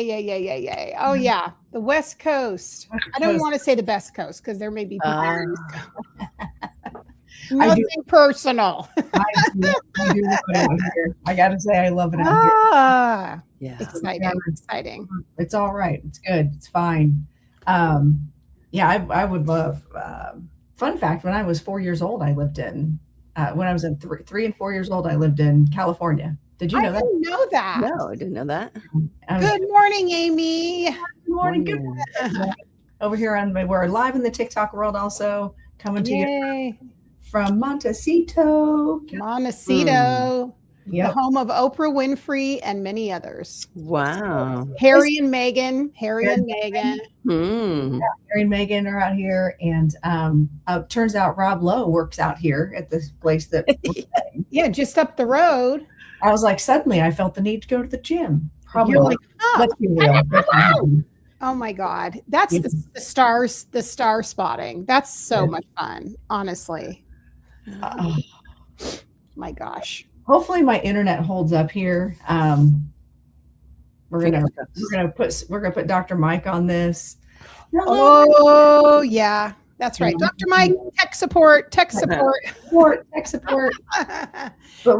yeah. Oh, yeah. The West Coast. I don't want to say the best coast because there may be people on the East Coast. Nothing personal. I do love it out here. I got to say, I love it out here. Yeah. Exciting. It's all right. It's good. It's fine. I would love, fun fact, when I was 4 years old, I lived in, when I was in 3 and 4 years old, I lived in California. Did you know that? I didn't know that. No, I didn't know that. Good morning, Amy. Good morning. Good morning. Over here we're live in the TikTok world also, coming to you from Montecito. The home of Oprah Winfrey and many others. Wow. Harry and Meghan. Yeah, Harry and Meghan are out here. And turns out Rob Lowe works out here at this place that yeah, just up the road. I was like, suddenly I felt the need to go to the gym. Probably. You're like, let's be real. Oh my God. That's the star spotting. That's so much fun, honestly. My gosh. Hopefully my internet holds up here. We're gonna put Dr. Mike on this. Oh yeah, that's right. Dr. Mike, tech support. But listen,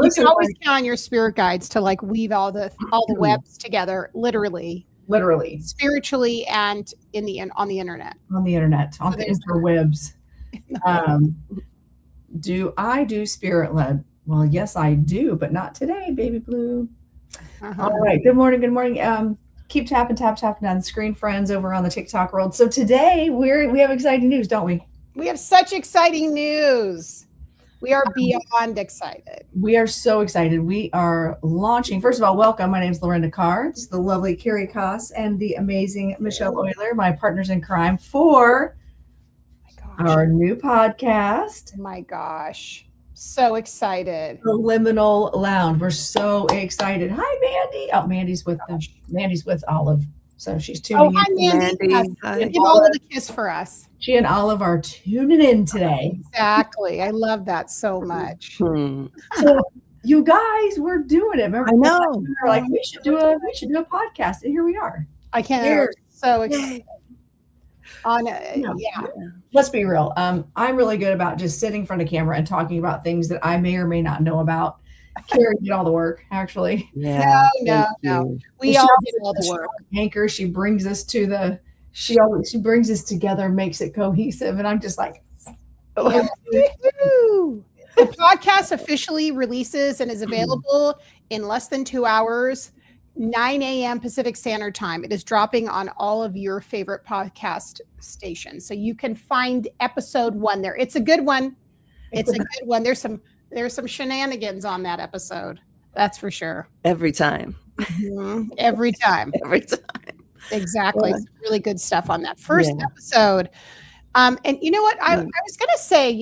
you can always count on your spirit guides to like weave all the webs together, literally, spiritually, and on the internet. On the interwebs. Do I do spirit led? Well, yes, I do, but not today, baby blue. All right. Good morning. Keep tapping down the screen, friends, over on the TikTok world. So today we have exciting news, don't we? We have such exciting news. We are beyond excited. We are so excited. We are launching. First of all, welcome. My name is Lorenda Carr. This is the lovely Carrie Koss and the amazing Michelle Euler, my partners in crime, for our new podcast. Oh my gosh. So excited. The Liminal Lounge. We're so excited. Hi, Mandy. Oh, Mandy's with Olive. So she's tuning in. Hi, Mandy. Give Olive a kiss for us. She and Olive are tuning in today. Exactly. I love that so much. So you guys, we're doing it. Remember, I know. We're like, we should do a podcast. And here we are. I can't. So excited. Let's be real. I'm really good about just sitting in front of camera and talking about things that I may or may not know about. Carrie did all the work, actually. Yeah. No. We all did all the work. Anchor. She brings us to she brings us together, makes it cohesive, and I'm just like, the podcast officially releases and is available in less than 2 hours. 9 a.m. Pacific Standard Time. It is dropping on all of your favorite podcast stations. So you can find episode 1 there. It's a good one. There's some shenanigans on that episode. That's for sure. Every time. Every time. Exactly. Some really good stuff on that first episode. And you know what? I was going to say,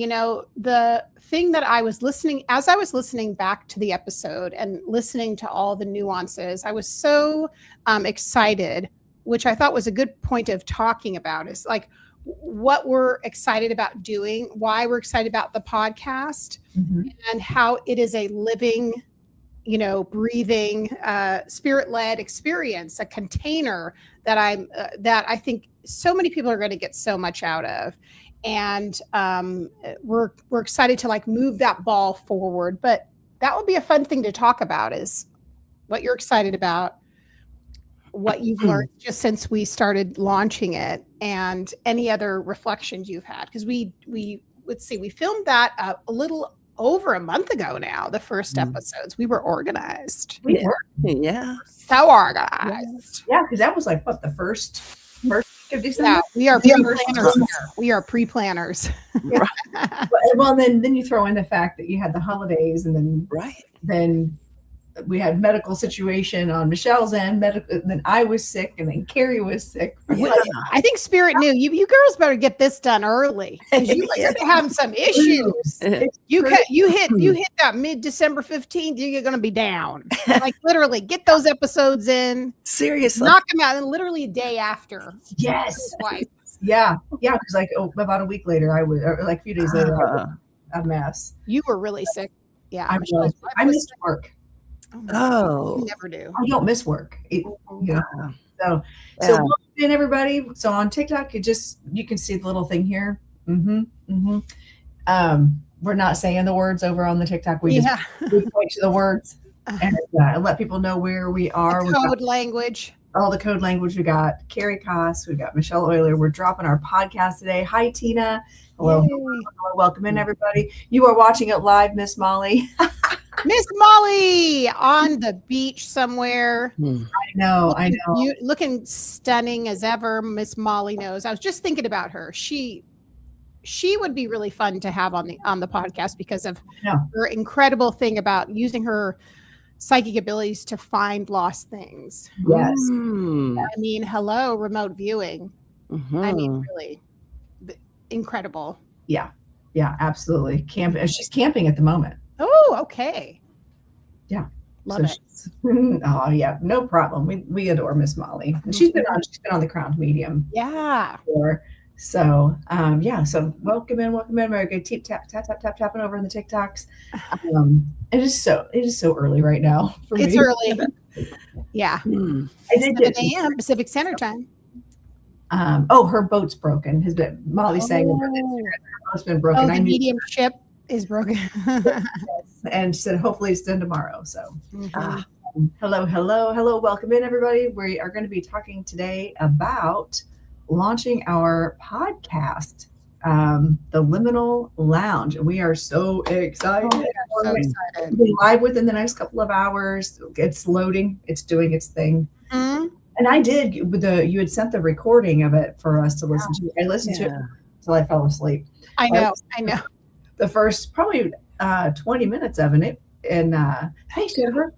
the thing that I was listening back to the episode and listening to all the nuances, I was so excited, which I thought was a good point of talking about, is like what we're excited about doing, why we're excited about the podcast, and how it is a living, breathing, spirit-led experience, a container that I think so many people are going to get so much out of. And we're excited to like move that ball forward. But that would be a fun thing to talk about, is what you're excited about, what you've learned just since we started launching it, and any other reflections you've had. Because we filmed that a little over a month ago now, the first episodes. We were organized. We were. Yeah. So organized. Yeah, because that was like, what, the first of December? Yeah, we are pre-planners. We are pre-planners. Well, then you throw in the fact that you had the holidays, and then we had medical situation on Michelle's end. Then I was sick, and then Carrie was sick. I think Spirit knew you girls better get this done early, because you're having some issues. You hit that mid-December 15th, you're going to be down. Like literally, get those episodes in. Seriously, knock them out, and literally a day after. Yes. Yeah. Because like about a week later, I was, or like a few days later, I was a mess. You were really sick. Yeah, I missed work. Oh, you never do. I don't miss work. So welcome in, everybody. So on TikTok, you can see the little thing here. We're not saying the words over on the TikTok. We point to the words and let people know where we are. The code language. All the code language. We got Carrie Koss. We got Michelle Euler. We're dropping our podcast today. Hi, Tina. Hello. Welcome in, everybody. You are watching it live, Miss Molly. Miss Molly on the beach somewhere. I know. Looking stunning as ever. Miss Molly knows. I was just thinking about her. She would be really fun to have on the podcast because of her incredible thing about using her psychic abilities to find lost things. Yes. I mean, hello, remote viewing. I mean, really incredible. Yeah, absolutely. She's camping at the moment. Oh, okay. Yeah. Love it. Oh, yeah, no problem. We adore Miss Molly. And she's been on the Crowned Medium. Yeah. Before. So so welcome in. Very good. Tapping over in the TikToks. It is so early right now for me. It's early. Yeah. I did 7 a.m. Pacific Standard Time. Her boat's broken. Molly's saying her boat's been broken. The medium ship is broken. And she said hopefully it's done tomorrow. So hello. Welcome in, everybody. We are going to be talking today about launching our podcast, the Liminal Lounge. We are so excited. So excited. We'll be live within the next couple of hours. It's loading. It's doing its thing. And I did. You had sent the recording of it for us to listen to. I listened to it until I fell asleep. I know. The first probably 20 minutes of it. And hey, Jennifer.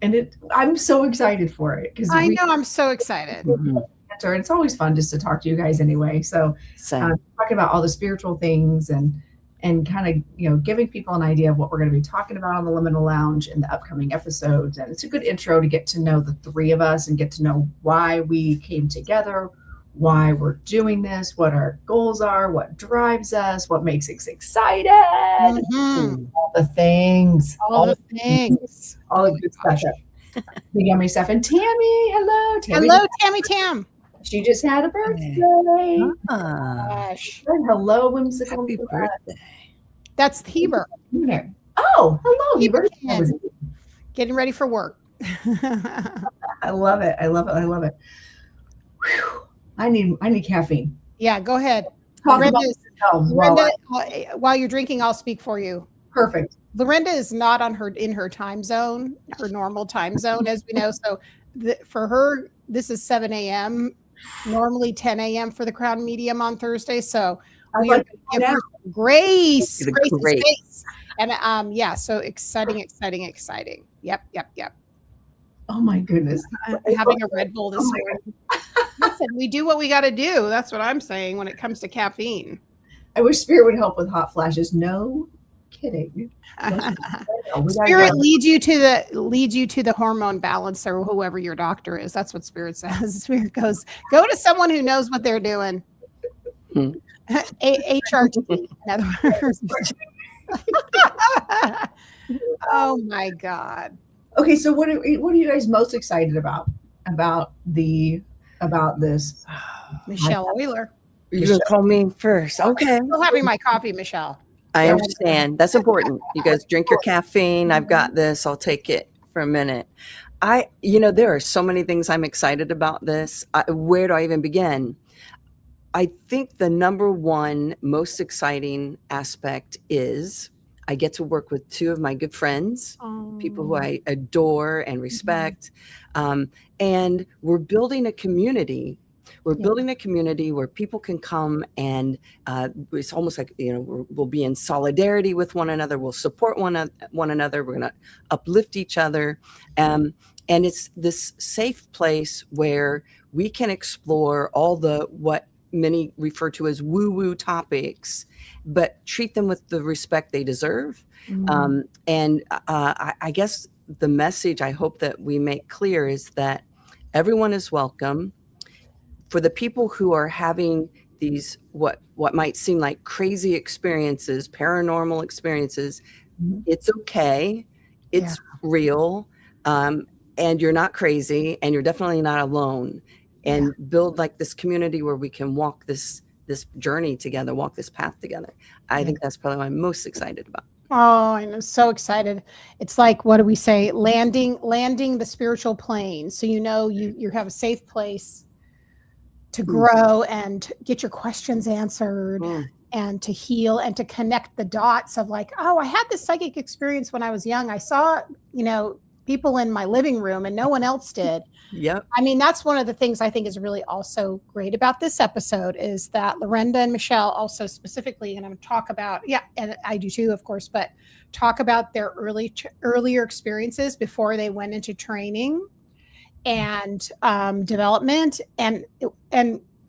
And I'm so excited for it because I know I'm so excited. It's always fun just to talk to you guys anyway. So talking about all the spiritual things and kind of giving people an idea of what we're going to be talking about on the Liminal Lounge in the upcoming episodes. And it's a good intro to get to know the three of us and get to know why we came together, why we're doing this, what our goals are, what drives us, what makes us excited, all the things, all the good stuff, the yummy stuff. And Tammy, hello, Tammy Tam. She just had a birthday. Gosh. And hello, whimsical. Happy birthday. That's Heber. Oh, hello, Heber. Getting ready for work. I love it. Whew. I need caffeine. Yeah, go ahead. Lorinda, while you're drinking, I'll speak for you. Perfect. Lorinda is not in her time zone, her normal time zone, as we know. So for her, this is 7 a.m., normally 10 a.m. for the Crown Medium on Thursday. So we are going to give her grace. And so exciting. Yep. Oh my goodness. Having a Red Bull this morning. Listen, we do what we got to do. That's what I'm saying when it comes to caffeine. I wish Spirit would help with hot flashes. No kidding. Spirit leads you to the hormone balance or whoever your doctor is. That's what Spirit says. Spirit goes, go to someone who knows what they're doing. HRT, in other words. Oh my God. Okay, so what are you guys most excited about this? Michelle Euler. You're going to call me first. Okay. I'm still having my coffee, Michelle. I understand. That's important. You guys drink your caffeine. I've got this. I'll take it for a minute. There are so many things I'm excited about this. Where do I even begin? I think the number one most exciting aspect is I get to work with two of my good friends, people who I adore and respect. And we're building a community. We're building a community where people can come and it's almost like, we'll be in solidarity with one another. We'll support one another. We're going to uplift each other. And it's this safe place where we can explore all what many refer to as woo-woo topics, but treat them with the respect they deserve. I guess the message I hope that we make clear is that everyone is welcome. For the people who are having these what might seem like crazy experiences, paranormal experiences, it's okay. It's real. and you're not crazy, and you're definitely not alone, and build like this community where we can walk this journey together, walk this path together. I think that's probably what I'm most excited about. Oh, I'm so excited. It's like, what do we say? Landing the spiritual plane. So, you have a safe place to grow and get your questions answered and to heal and to connect the dots of like, oh, I had this psychic experience when I was young. I saw, people in my living room and no one else did. Yep. I mean, that's one of the things I think is really also great about this episode is that Lorenda and Michelle also specifically, and I'm talk about, and I do too, of course, but talk about their earlier experiences before they went into training and development. And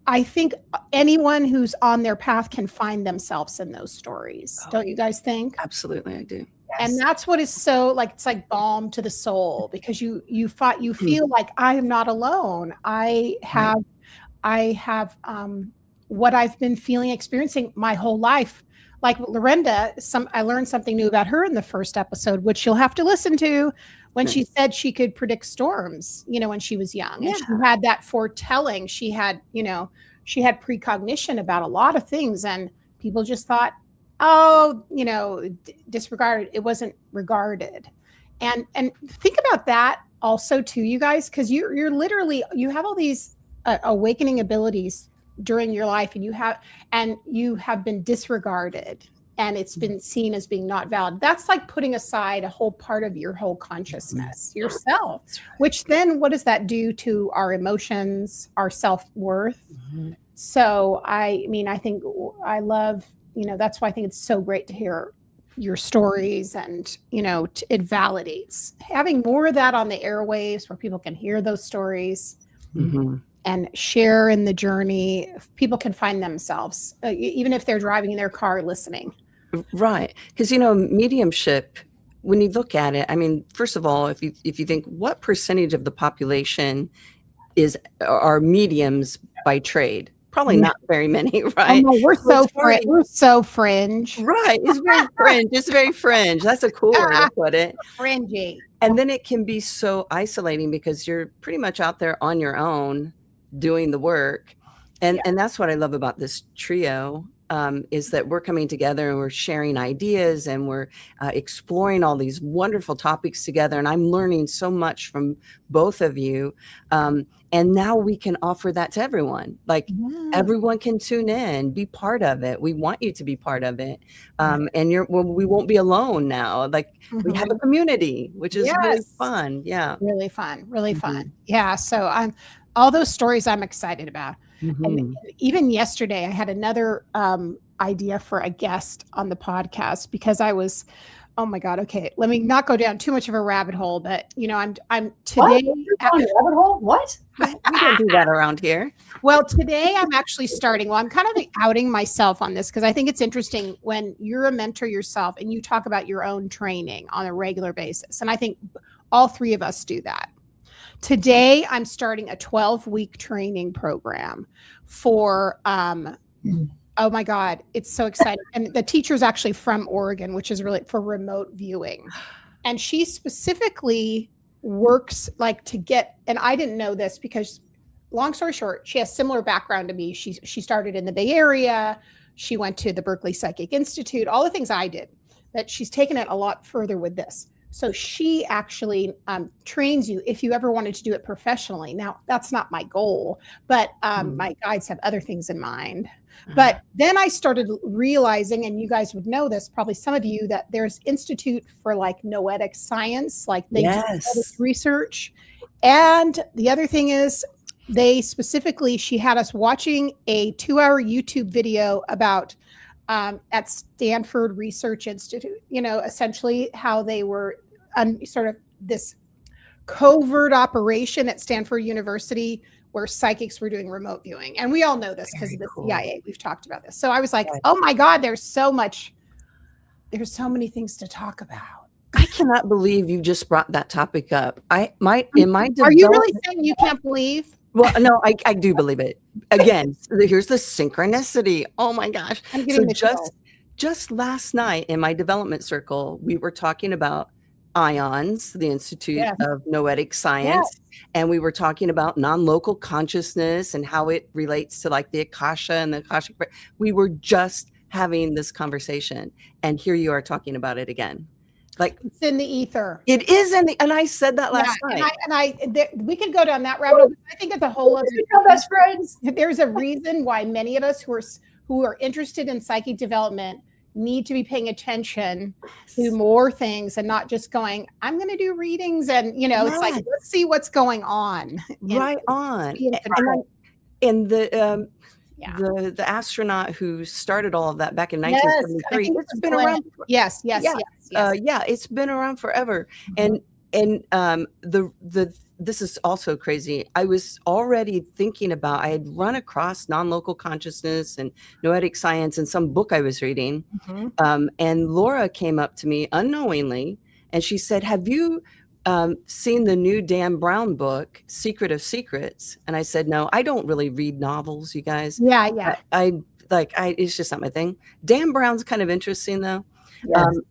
I think anyone who's on their path can find themselves in those stories. Don't you guys think? Absolutely, I do. And that's what is so like, it's like balm to the soul because you feel like I am not alone. I have what I've been experiencing my whole life. Like Lorenda, I learned something new about her in the first episode, which you'll have to listen to, when she said she could predict storms, when she was young. And she had that foretelling. She had precognition about a lot of things, and people just thought, disregarded. It wasn't regarded. And think about that also too, you guys, because you're literally, you have all these awakening abilities during your life, and you have been disregarded, and it's been seen as being not valid. That's like putting aside a whole part of your whole consciousness, yourself, which then what does that do to our emotions, our self-worth? So I think I love, that's why I think it's so great to hear your stories, and, it validates having more of that on the airwaves where people can hear those stories and share in the journey. People can find themselves, even if they're driving in their car listening. Right. Because, mediumship, when you look at it, I mean, first of all, if you think what percentage of the population are mediums by trade? Probably not very many, right? Oh, no, we're so fringe. Right. It's very fringe. It's very fringe. That's a cool way to put it. Fringy. And then it can be so isolating because you're pretty much out there on your own doing the work. And that's what I love about this trio, is that we're coming together and we're sharing ideas, and we're exploring all these wonderful topics together. And I'm learning so much from both of you. And now we can offer that to everyone. Like everyone can tune in, be part of it. We want you to be part of it. And we won't be alone now. Like we have a community, which is really fun. Yeah. Really fun. Really fun. Yeah. So all those stories I'm excited about. And even yesterday I had another idea for a guest on the podcast, because I was, oh my God. Okay. Let me not go down too much of a rabbit hole, but I'm today. Rabbit hole? What? We don't do that around here. Well, today I'm actually starting. Well, I'm kind of outing myself on this because I think it's interesting when you're a mentor yourself and you talk about your own training on a regular basis. And I think all three of us do that. Today, I'm starting a 12-week training program for, oh my God, it's so exciting. And the teacher's actually from Oregon, which is really for remote viewing. And she specifically works like to get, and I didn't know this because, long story short, she has similar background to me. She started in the Bay Area. She went to the Berkeley Psychic Institute, all the things I did, but she's taken it a lot further with this. So she actually trains you if you ever wanted to do it professionally. Now, that's not my goal, but my guides have other things in mind. But then I started realizing, and you guys would know this, probably some of you, that there's Institute for like Noetic Science, like they do this research. And the other thing is she had us watching a 2-hour YouTube video about at Stanford Research Institute, essentially how they were sort of this covert operation at Stanford University where psychics were doing remote viewing. And we all know this because of the CIA. We've talked about this. So I was like, oh my God, there's so many things to talk about. I cannot believe you just brought that topic up. Are you really saying you can't believe? Well, no, I do believe it. Again, here's the synchronicity. Oh my gosh. I'm getting just last night in my development circle, we were talking about IONS, the Institute Yes. of Noetic Science, and we were talking about non-local consciousness and how it relates to like the Akasha and the Akashic. We were just having this conversation, and here you are talking about it again. Like, it's in the ether. It is in the, and I said that last night. We could go down that rabbit hole. I think it's a whole other. Best friends. There's a reason why many of us who are interested in psychic development need to be paying attention to more things and not just going, I'm going to do readings. And, it's like, let's see what's going on. Right on. And the astronaut who started all of that back in 1973, it's been around. Yes. It's been around forever. And this is also crazy. I was already thinking about, I had run across non-local consciousness and noetic science in some book I was reading. And Laura came up to me unknowingly and she said, have you seen the new Dan Brown book, Secret of Secrets? And I said, no, I don't really read novels, you guys. Yeah. It's just not my thing. Dan Brown's kind of interesting though.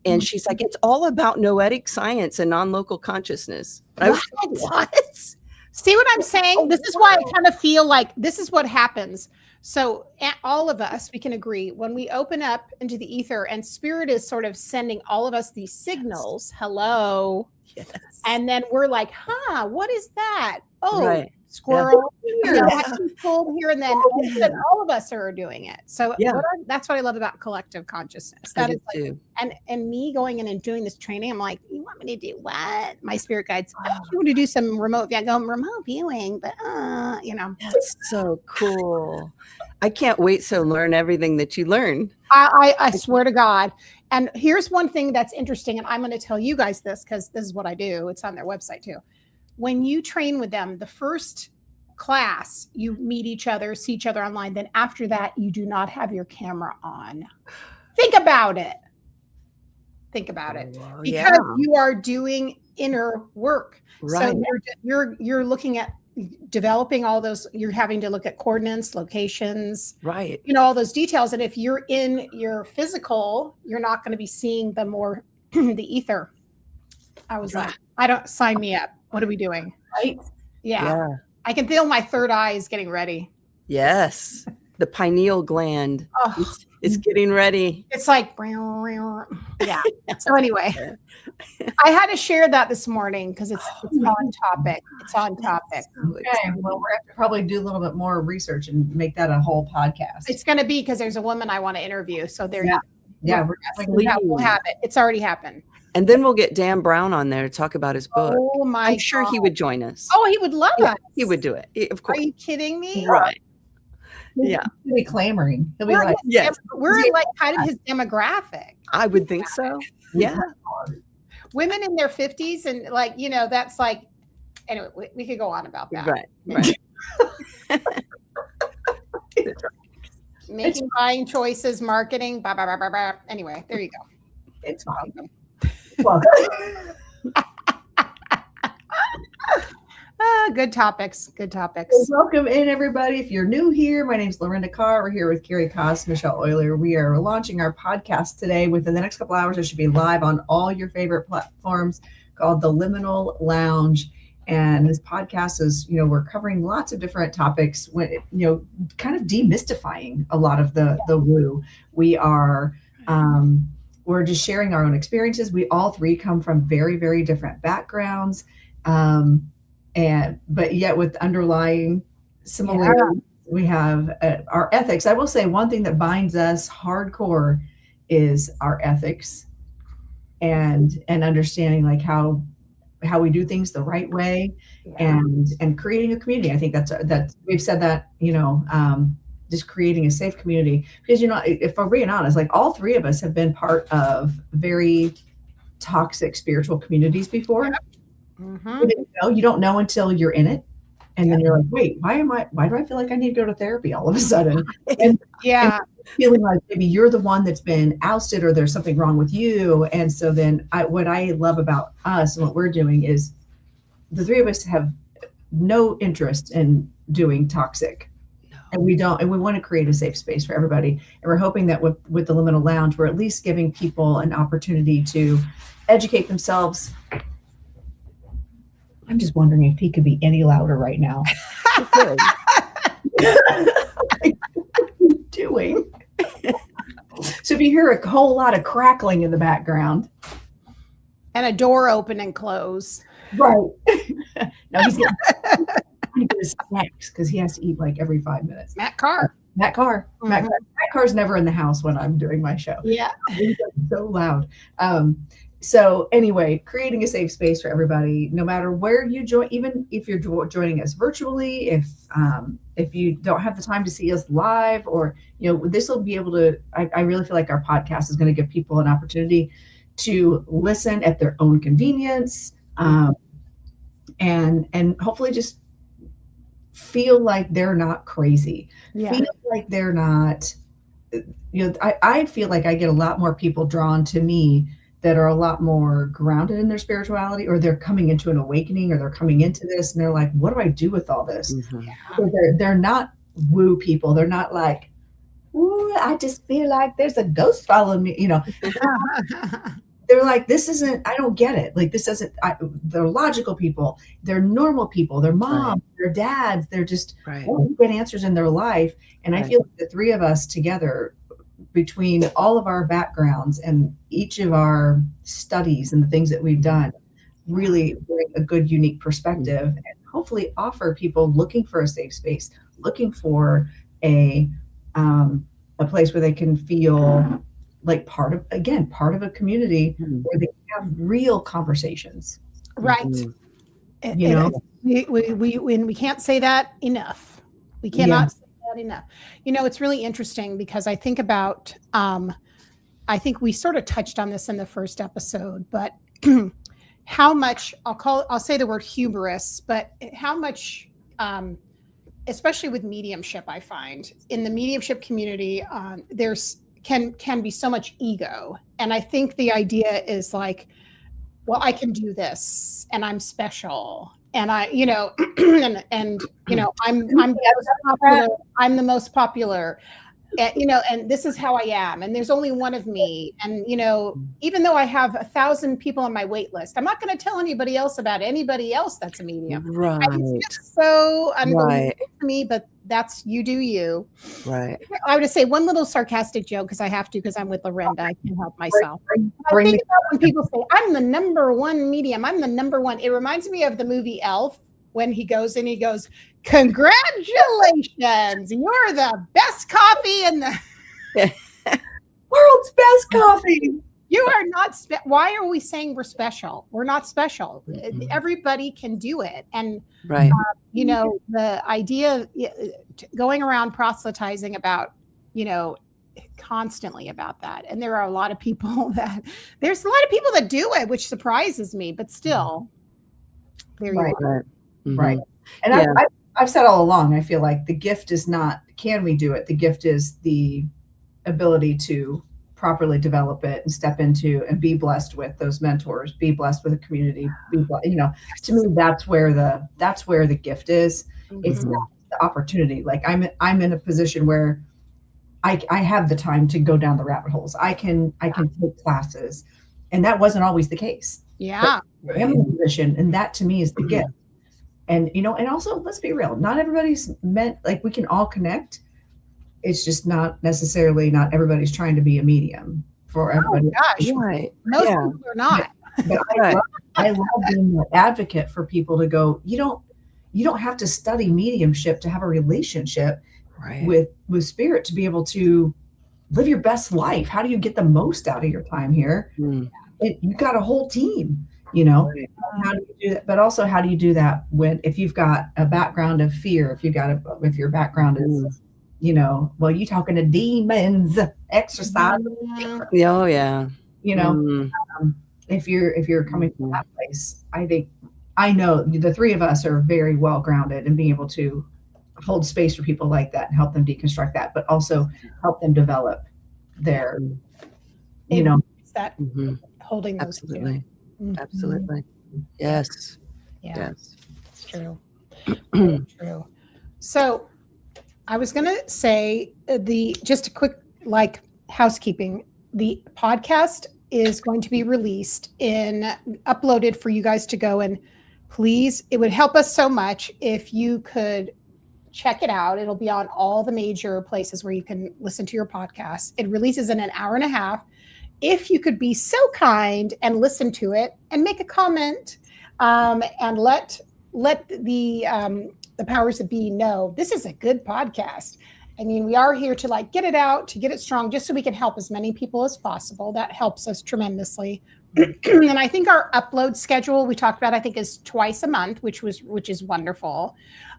And she's like, it's all about noetic science and non-local consciousness. I was like, what? See what I'm saying? This is why I kind of feel like this is what happens. So all of us, we can agree when we open up into the ether and spirit is sort of sending all of us these signals. Hello. Yes. And then we're like, what is that? Oh, squirrel. Pulled here and then all of us are doing it. So that's what I love about collective consciousness. That is like, and me going in and doing this training, I'm like, you want me to do what? My spirit guides, you want to do some remote viewing, but That's so cool. I can't wait to learn everything that you learned. I swear to God. And here's one thing that's interesting, and I'm going to tell you guys this because this is what I do. It's on their website too. When you train with them, the first class, you meet each other, see each other online. Then after that, you do not have your camera on. Think about it. Because you are doing inner work. Right. So you're looking at developing all those, you're having to look at coordinates, locations, right? All those details. And if you're in your physical, you're not going to be seeing the more the ether. I was like, I don't sign me up. What are we doing? Right? Yeah. I can feel my third eye is getting ready. Yes. The pineal gland is getting ready. It's like, yeah. So anyway, I had to share that this morning because it's on topic. It's on topic. Okay. Well, we're going to probably do a little bit more research and make that a whole podcast. It's going to be because there's a woman I want to interview. So there you go. Yeah, we'll have it. It's already happened. And then we'll get Dan Brown on there to talk about his book. Oh my! I'm sure he would join us. Oh, he would love us. He would do it. Of course. Are you kidding me? Right. Yeah. He'll be clamoring. He'll be like, yes. We're like kind of his demographic. I would think so. Yeah. Women in their 50s and like, that's like, anyway, we could go on about that. Right. Making buying choices, marketing, blah, blah, blah, blah, blah. Anyway, there you go. It's fine. Good topics. Welcome in, everybody. If you're new here, my name is Lorinda Carr. We're here with Carrie Koss, Michelle Euler. We are launching our podcast today. Within the next couple hours, it should be live on all your favorite platforms called the Liminal Lounge. And this podcast is, we're covering lots of different topics, kind of demystifying a lot of the woo. We are, we're just sharing our own experiences. We all three come from very, very different backgrounds. But yet with underlying similarities, we have our ethics. I will say one thing that binds us hardcore is our ethics and understanding like how we do things the right way and creating a community. I think that's we've said that, just creating a safe community because, if we're being honest, like all three of us have been part of very toxic spiritual communities before. Mm-hmm. You don't know until you're in it. And then you're like, wait, why do I feel like I need to go to therapy all of a sudden? And feeling like maybe you're the one that's been ousted or there's something wrong with you. And so then what I love about us and what we're doing is the three of us have no interest in doing toxic And we want to create a safe space for everybody. And we're hoping that with the Liminal Lounge, we're at least giving people an opportunity to educate themselves. I'm just wondering if he could be any louder right now. What are you doing? So if you hear a whole lot of crackling in the background. And a door open and close. Right. No, he's getting his snacks because he has to eat like every 5 minutes. Matt Carr. Matt Carr's never in the house when I'm doing my show. Yeah. He's so loud. So anyway, creating a safe space for everybody, no matter where you join, even if you're joining us virtually, if you don't have the time to see us live, or, this will be able to, I really feel like our podcast is going to give people an opportunity to listen at their own convenience, and hopefully just feel like they're not crazy. Yeah. Feel like they're not, I feel like I get a lot more people drawn to me that are a lot more grounded in their spirituality, or they're coming into an awakening, or they're coming into this and they're like, what do I do with all this? Mm-hmm. So they're not woo people. They're not like, ooh, I just feel like there's a ghost following me. They're like, this isn't, I don't get it. Like, this doesn't, they're logical people. They're normal people. They're moms, they're dads. They're just want to get answers in their life. And I feel like the three of us together, between all of our backgrounds and each of our studies and the things that we've done, really bring a good, unique perspective, and hopefully offer people looking for a safe space, looking for a place where they can feel like part of a community, where they can have real conversations. Right. We can't say that enough. We cannot say that enough. It's really interesting because I think about, I think we sort of touched on this in the first episode, but how much, I'll say the word hubris, but how much, especially with mediumship, I find in the mediumship community, can be so much ego. And I think the idea is like, well, I can do this and I'm special. And I'm the most popular, and this is how I am. And there's only one of me. And, even though I have 1,000 people on my wait list, I'm not going to tell anybody else about anybody else that's a medium. Right. It's just so unbelievable to me, but that's, you do you. Right. I would say one little sarcastic joke, because I have to, because I'm with Lorinda. I can't help myself. I think about when people say, I'm the number one medium. I'm the number one. It reminds me of the movie Elf, when he goes and he goes, congratulations, you're the best coffee in the world's best coffee. You are not, why are we saying we're special? We're not special. Mm-hmm. Everybody can do it. And, the idea going around proselytizing about, constantly about that. And there are a lot of people that do it, which surprises me, but still there you are. Right. Mm-hmm. Right. And I've said all along, I feel like the gift is not, can we do it? The gift is the ability to properly develop it and step into and be blessed with those mentors, be blessed with a community, to me, that's where the gift is. Mm-hmm. It's not the opportunity. Like I'm in a position where I have the time to go down the rabbit holes. I can take classes, and that wasn't always the case. Yeah. But I'm in a position, and that to me is the gift. And, and also, let's be real, not everybody's meant, like, we can all connect. It's just not everybody's trying to be a medium for everybody. Oh, gosh. Right. Most people are not. But I love being an advocate for people to go, you don't have to study mediumship to have a relationship with spirit to be able to live your best life. How do you get the most out of your time here? You've got a whole team. How do you do that? But also, how do you do that if you've got a background of fear, if your background is, you talking to demons, exercise. Oh yeah. If you're coming from that place, I know the three of us are very well grounded in being able to hold space for people like that and help them deconstruct that, but also help them develop their, it's that holding those absolutely. Absolutely. Yes. Yeah. Yes. It's true. True. So I was going to say just a quick housekeeping. The podcast is going to be uploaded for you guys to go, and please, it would help us so much if you could check it out. It'll be on all the major places where you can listen to your podcast. It releases in an hour and a half. If you could be so kind and listen to it and make a comment, and let the powers that be know this is a good podcast. I mean, we are here to get it out, to get it strong, just so we can help as many people as possible. That helps us tremendously. And I think our upload schedule we talked about, I think, is twice a month, which is wonderful.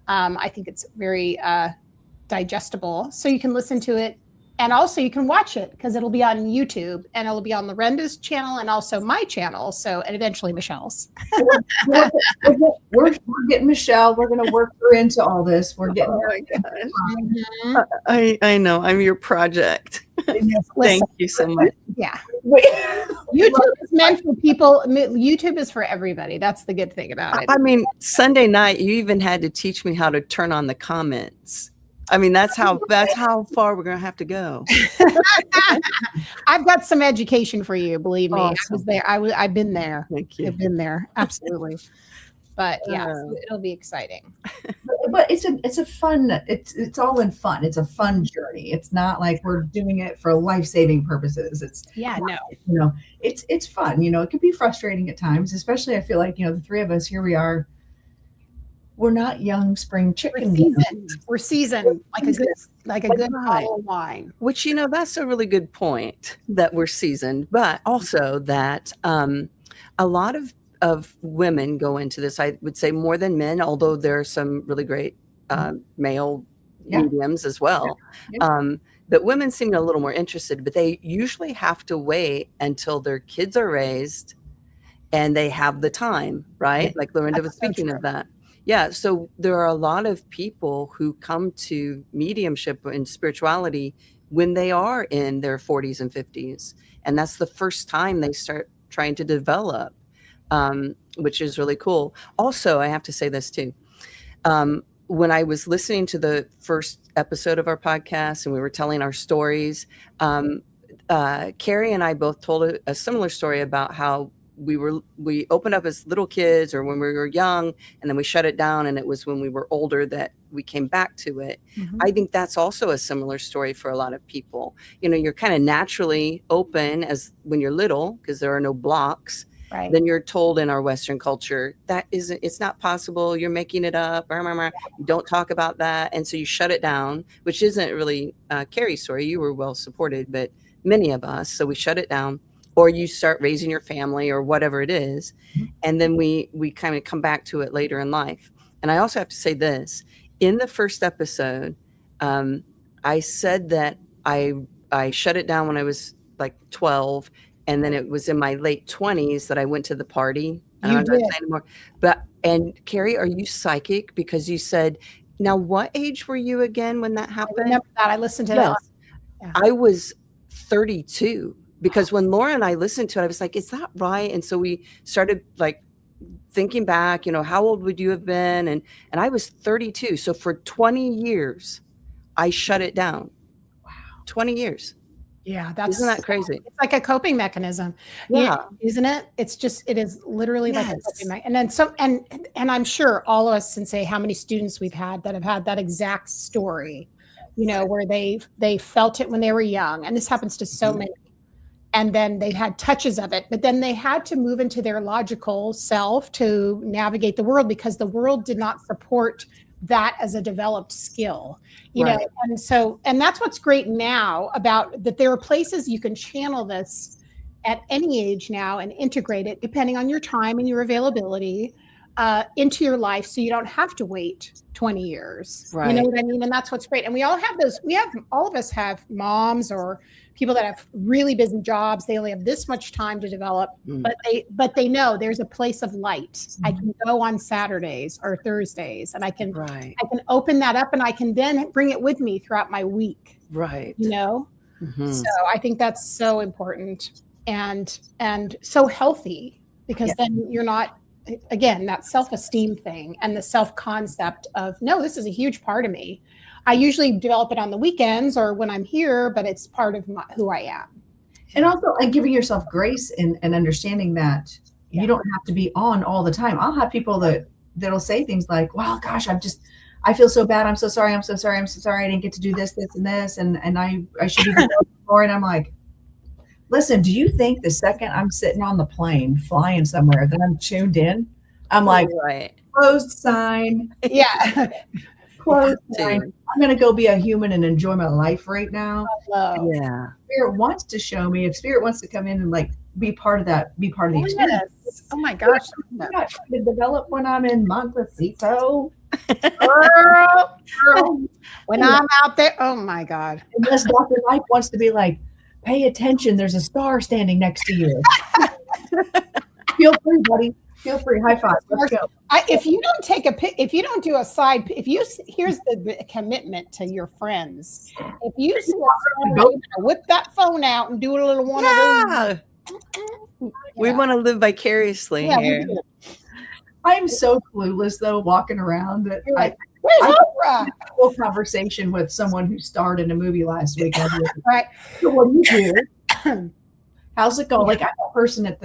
I think it's very digestible, so you can listen to it, and also you can watch it because it'll be on YouTube, and it'll be on Lorenda's channel and also my channel. And eventually Michelle's. we're getting Michelle. We're going to work her into all this. We're getting. Oh my gosh. I know. I'm your project. Thank you so much. Yeah. YouTube is meant for people. YouTube is for everybody. That's the good thing about it. I mean, Sunday night, you even had to teach me how to turn on the comments. I mean, that's how far we're going to have to go. I've got some education for you. Believe me. Awesome. I was there. I've been there. Thank you. I've been there. Absolutely. But yeah, it'll be exciting. But it's a fun, it's all in fun. It's a fun journey. It's not like we're doing it for life-saving purposes. It's fun. It can be frustrating at times, especially I feel like, the three of us, here we are. We're not young spring chickens. We're seasoned like a good bottle of wine. Which, that's a really good point, that we're seasoned, but also that a lot of women go into this, I would say more than men, although there are some really great male mediums as well. Yeah. But women seem a little more interested, but they usually have to wait until their kids are raised and they have the time, right? Yeah. Like Lorinda was speaking of that. Yeah. So there are a lot of people who come to mediumship and spirituality when they are in their 40s and 50s. And that's the first time they start trying to develop, which is really cool. Also, I have to say this too. When I was listening to the first episode of our podcast and we were telling our stories, Carrie and I both told a similar story about how we opened up as little kids or when we were young, and then we shut it down, and it was when we were older that we came back to it. Mm-hmm. I think that's also a similar story for a lot of people. You're kind of naturally open as when you're little because there are no blocks. Right. Then you're told in our Western culture it's not possible. You're making it up. You don't talk about that. And so you shut it down, which isn't really Carrie's story. You were well supported, but many of us. So we shut it down, or you start raising your family or whatever it is. And then we kind of come back to it later in life. And I also have to say this, in the first episode, I said that I shut it down when I was like 12. And then it was in my late 20s that I went to the party. And I'm not saying anymore. And Carrie, are you psychic? Because you said, now what age were you again when that happened? I remember that. I listened to that. Yeah. I was 32 because when Laura and I listened to it, I was like, is that right? And so we started thinking back, how old would you have been? And I was 32. So for 20 years, I shut it down. Wow. 20 years. Yeah, isn't that crazy? It's like a coping mechanism. Yeah, isn't it? It is literally like a coping mechanism. And I'm sure all of us can say how many students we've had that have had that exact story, where they felt it when they were young. And this happens to so many. And then they had touches of it, but then they had to move into their logical self to navigate the world because the world did not support that as a developed skill, know. And that's what's great now about that. There are places you can channel this at any age now and integrate it depending on your time and your availability into your life, so you don't have to wait 20 years. Right. You know what I mean? And that's what's great. And we all have those. All of us have moms or people that have really busy jobs. They only have this much time to develop, but they know there's a place of light. I can go on Saturdays or Thursdays, and I can open that up, and I can then bring it with me throughout my week. Right. So I think that's so important and so healthy because then you're not again, that self-esteem thing and the self-concept of, no, this is a huge part of me. I usually develop it on the weekends or when I'm here, but it's part of who I am. And also like giving yourself grace and understanding that you don't have to be on all the time. I'll have people that'll say things like, well, gosh, I feel so bad. I'm so sorry. I'm so sorry. I'm so sorry. I didn't get to do this, this, and this. And I should be doing more. And I'm like, listen, do you think the second I'm sitting on the plane flying somewhere that I'm tuned in? I'm like, closed sign. Yeah. Closed sign. I'm going to go be a human and enjoy my life right now. Hello. Yeah. Spirit wants to show me. If Spirit wants to come in and like be part of that, be part of the experience. Yes. Oh my gosh. I'm not trying to develop when I'm in Montecito. Girl. When I'm out there, oh my God. Unless Dr. Mike wants to be like, pay attention, there's a star standing next to you. Feel free, buddy. Feel free. High five. Let's go. If you don't take if you don't do a side, here's the commitment to your friends. If you see a star, you're gonna whip that phone out and do a little one of those. We want to live vicariously here. I'm so clueless though, walking around that Where's I Oprah? had a whole conversation with someone who starred in a movie last week. Right. So what do you do? How's it going? Like I'm a person at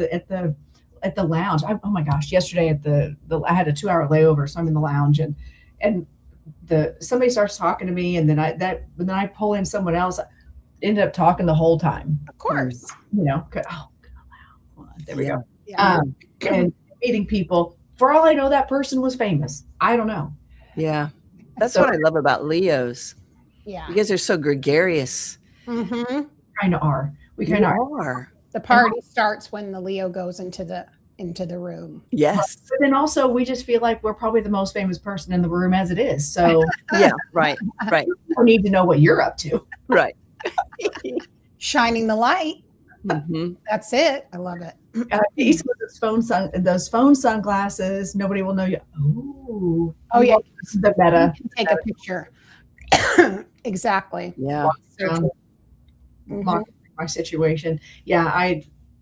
the lounge. Oh my gosh! Yesterday I had a 2-hour layover, so I'm in the lounge and somebody starts talking to me, and then I pull in someone else. Ended up talking the whole time. Of course. You know. There we go. Yeah. And meeting people. For all I know, that person was famous. I don't know. Yeah. That's what I love about Leos. Yeah. You guys are so gregarious. Mm-hmm. Kind of are. We kind of are. The party starts when the Leo goes into the room. Yes. But then also we just feel like we're probably the most famous person in the room as it is. So yeah, right. We need to know what you're up to. Right. Shining the light. Mm-hmm. That's it. I love it. These with those phone sunglasses. Nobody will know you. Ooh. Oh yeah. This is the meta. You can take a picture. Exactly. Yeah. My situation. Yeah,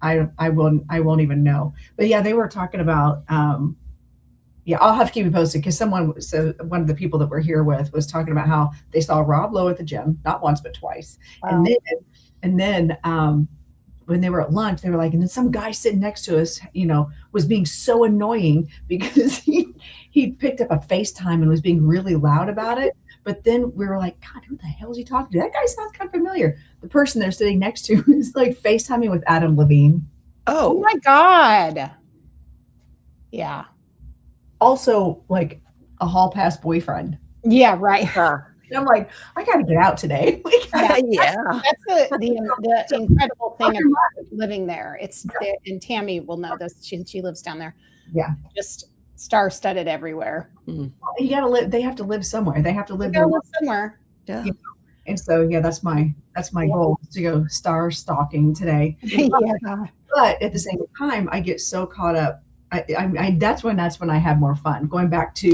I won't even know. But yeah, they were talking about I'll have to keep you posted because one of the people that we're here with was talking about how they saw Rob Lowe at the gym, not once but twice. Wow. And then when they were at lunch, they were like, and then some guy sitting next to us, was being so annoying because he picked up a FaceTime and was being really loud about it. But then we were like, God, who the hell is he talking to? That guy sounds kind of familiar. The person they're sitting next to is like FaceTiming with Adam Levine. Oh my God. Yeah. Also like a hall pass boyfriend. Yeah, right. I'm like, I got to get out today. Yeah. That's the incredible thing about living there. And Tammy will know this. She lives down there. Yeah. Just star-studded everywhere. You got to live. They have to live somewhere. They have to live somewhere. Yeah. And so, yeah, that's my goal is to go star stalking today. Yeah. But at the same time, I get so caught up. That's when I have more fun.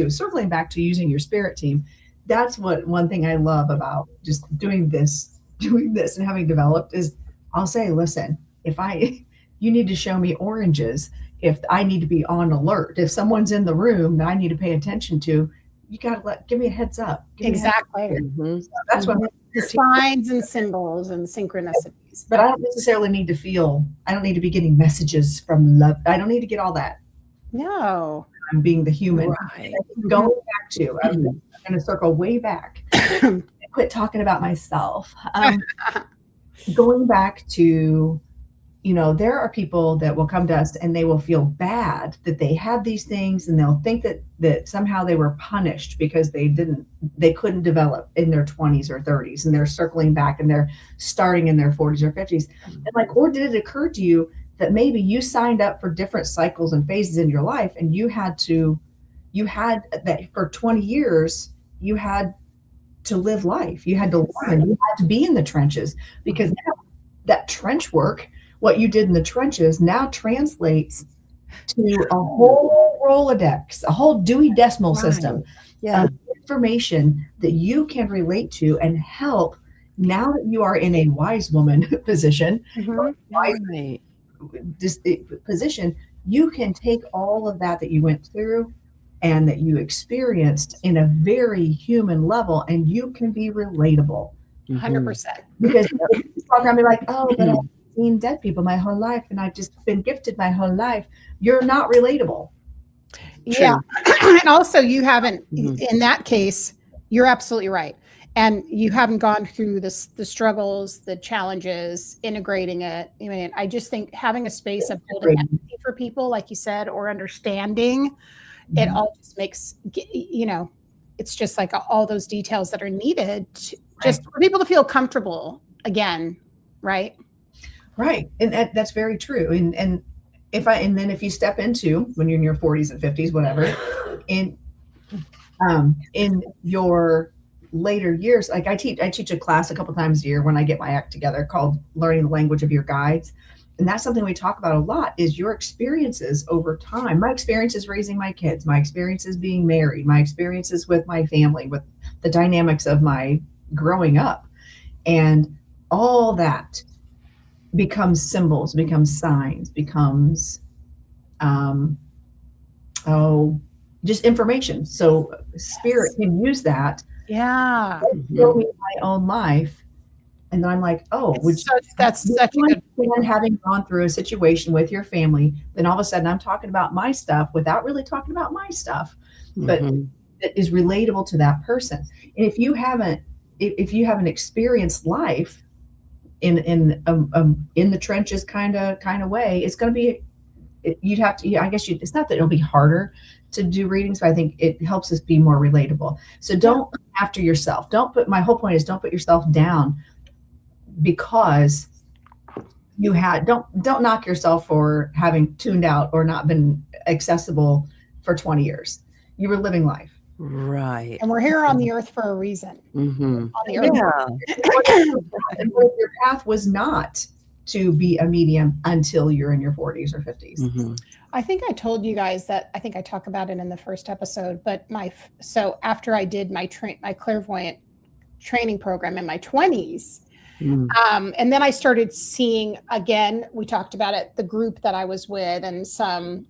Circling back to using your spirit team. That's one thing I love about just doing this and having developed is I'll say, listen, you need to show me oranges if I need to be on alert. If someone's in the room that I need to pay attention to, you got to give me a heads up. Exactly. So that's what the signs and symbols and synchronicities. But I don't necessarily need to I don't need to be getting messages from love. I don't need to get all that. No. I'm being the human. Right. Going back to, I'm going to circle way back. Quit talking about myself. Going back to, there are people that will come to us and they will feel bad that they have these things and they'll think that somehow they were punished because they couldn't develop in their 20s or 30s and they're circling back and they're starting in their 40s or 50s. And or did it occur to you that maybe you signed up for different cycles and phases in your life and you had that for 20 years, you had to live life. You had to learn. You had to be in the trenches because now that trench work, what you did in the trenches now translates to a whole Rolodex, a whole Dewey Decimal System of information that you can relate to and help now that you are in a wise woman position, position, you can take all of that you went through and that you experienced in a very human level, and you can be relatable. 100%. Because you walk around and be like, oh, but I've seen dead people my whole life, and I've just been gifted my whole life. You're not relatable. Yeah. And also you haven't, in that case, you're absolutely right. And you haven't gone through the struggles, the challenges, integrating it. I mean, I just think having a space of holding empathy for people, like you said, or understanding, it all just makes, it's just like all those details that are needed just for people to feel comfortable again. Right. Right. And that's very true. And then if you step into, when you're in your 40s and 50s, whatever, in your later years, like I teach a class a couple times a year when I get my act together called Learning the Language of Your Guides. And that's something we talk about a lot, is your experiences over time. My experiences raising my kids, my experiences being married, my experiences with my family, with the dynamics of my growing up. And all that becomes symbols, becomes signs, becomes, just information. So spirit can use that. Yeah. Show me my own life. And then I'm like, oh, that's such a good point. Having gone through a situation with your family, then all of a sudden I'm talking about my stuff without really talking about my stuff, but it is relatable to that person. And if you haven't experienced life in the trenches kind of way, it's going to be, you'd have to, I guess it's not that it'll be harder to do readings, but I think it helps us be more relatable. So don't after yourself. My whole point is don't put yourself down because don't knock yourself for having tuned out or not been accessible for 20 years. You were living life. Right. And we're here on the earth for a reason. On the earth. And your path was not to be a medium until you're in your 40s or 50s. I think I told you guys that, I think I talk about it in the first episode, but so after I did my clairvoyant training program in my 20s, and then I started seeing, again, we talked about it, the group that I was with and some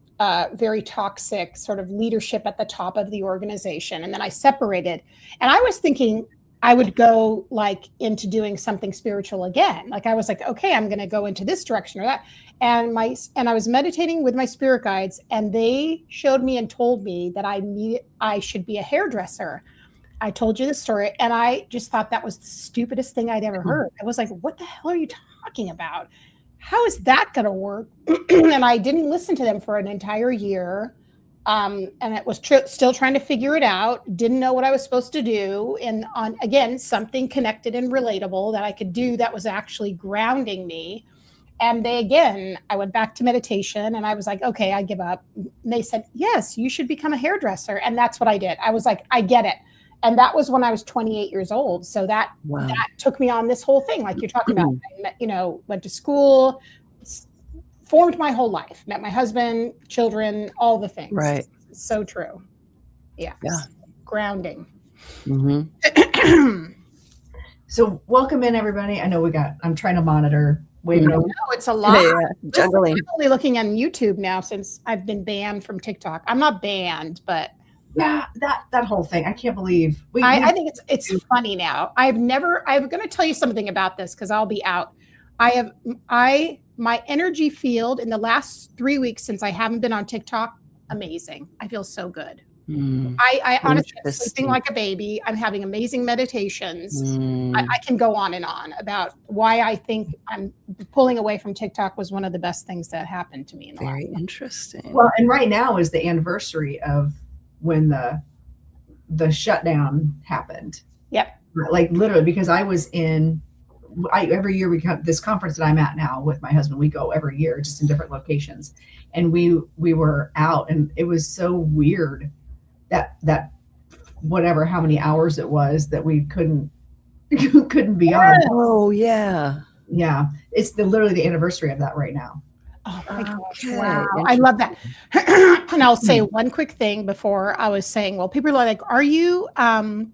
very toxic sort of leadership at the top of the organization. And then I separated, and I was thinking I would go like into doing something spiritual again. Like I was like, okay, I'm going to go into this direction or that. And I was meditating with my spirit guides, and they showed me and told me that I should be a hairdresser. I told you the story, and I just thought that was the stupidest thing I'd ever heard. I was like, what the hell are you talking about? How is that going to work? And I didn't listen to them for an entire year. And it was still trying to figure it out. Didn't know what I was supposed to do. And again, something connected and relatable that I could do that was actually grounding me. And I went back to meditation, and I was like, okay, I give up. And they said, yes, you should become a hairdresser. And that's what I did. I was like, I get it. And that was when I was 28 years old. So that took me on this whole thing, like you're talking about. I went to school, formed my whole life, met my husband, children, all the things. Right. So true. Yeah. Grounding. So welcome in, everybody. I know I'm trying to monitor. No, it's a lot. Juggling. I'm only looking on YouTube now since I've been banned from TikTok. I'm not banned, but yeah, that whole thing. I can't believe. I think it's funny now. I'm going to tell you something about this because I'll be out. My energy field in the last 3 weeks since I haven't been on TikTok, amazing. I feel so good. I honestly am sleeping like a baby. I'm having amazing meditations. I can go on and on about why I think I'm pulling away from TikTok was one of the best things that happened to me in the Very life. Interesting. Well, and right now is the anniversary of when the shutdown happened. Yep. Like literally, because I was every year we come this conference that I'm at now with my husband, we go every year just in different locations, and we were out, and it was so weird that whatever how many hours it was that we couldn't be on. Oh yeah. It's literally the anniversary of that right now. Oh my gosh. Wow. I love that. And I'll say one quick thing before I was saying, well, people are like, are you going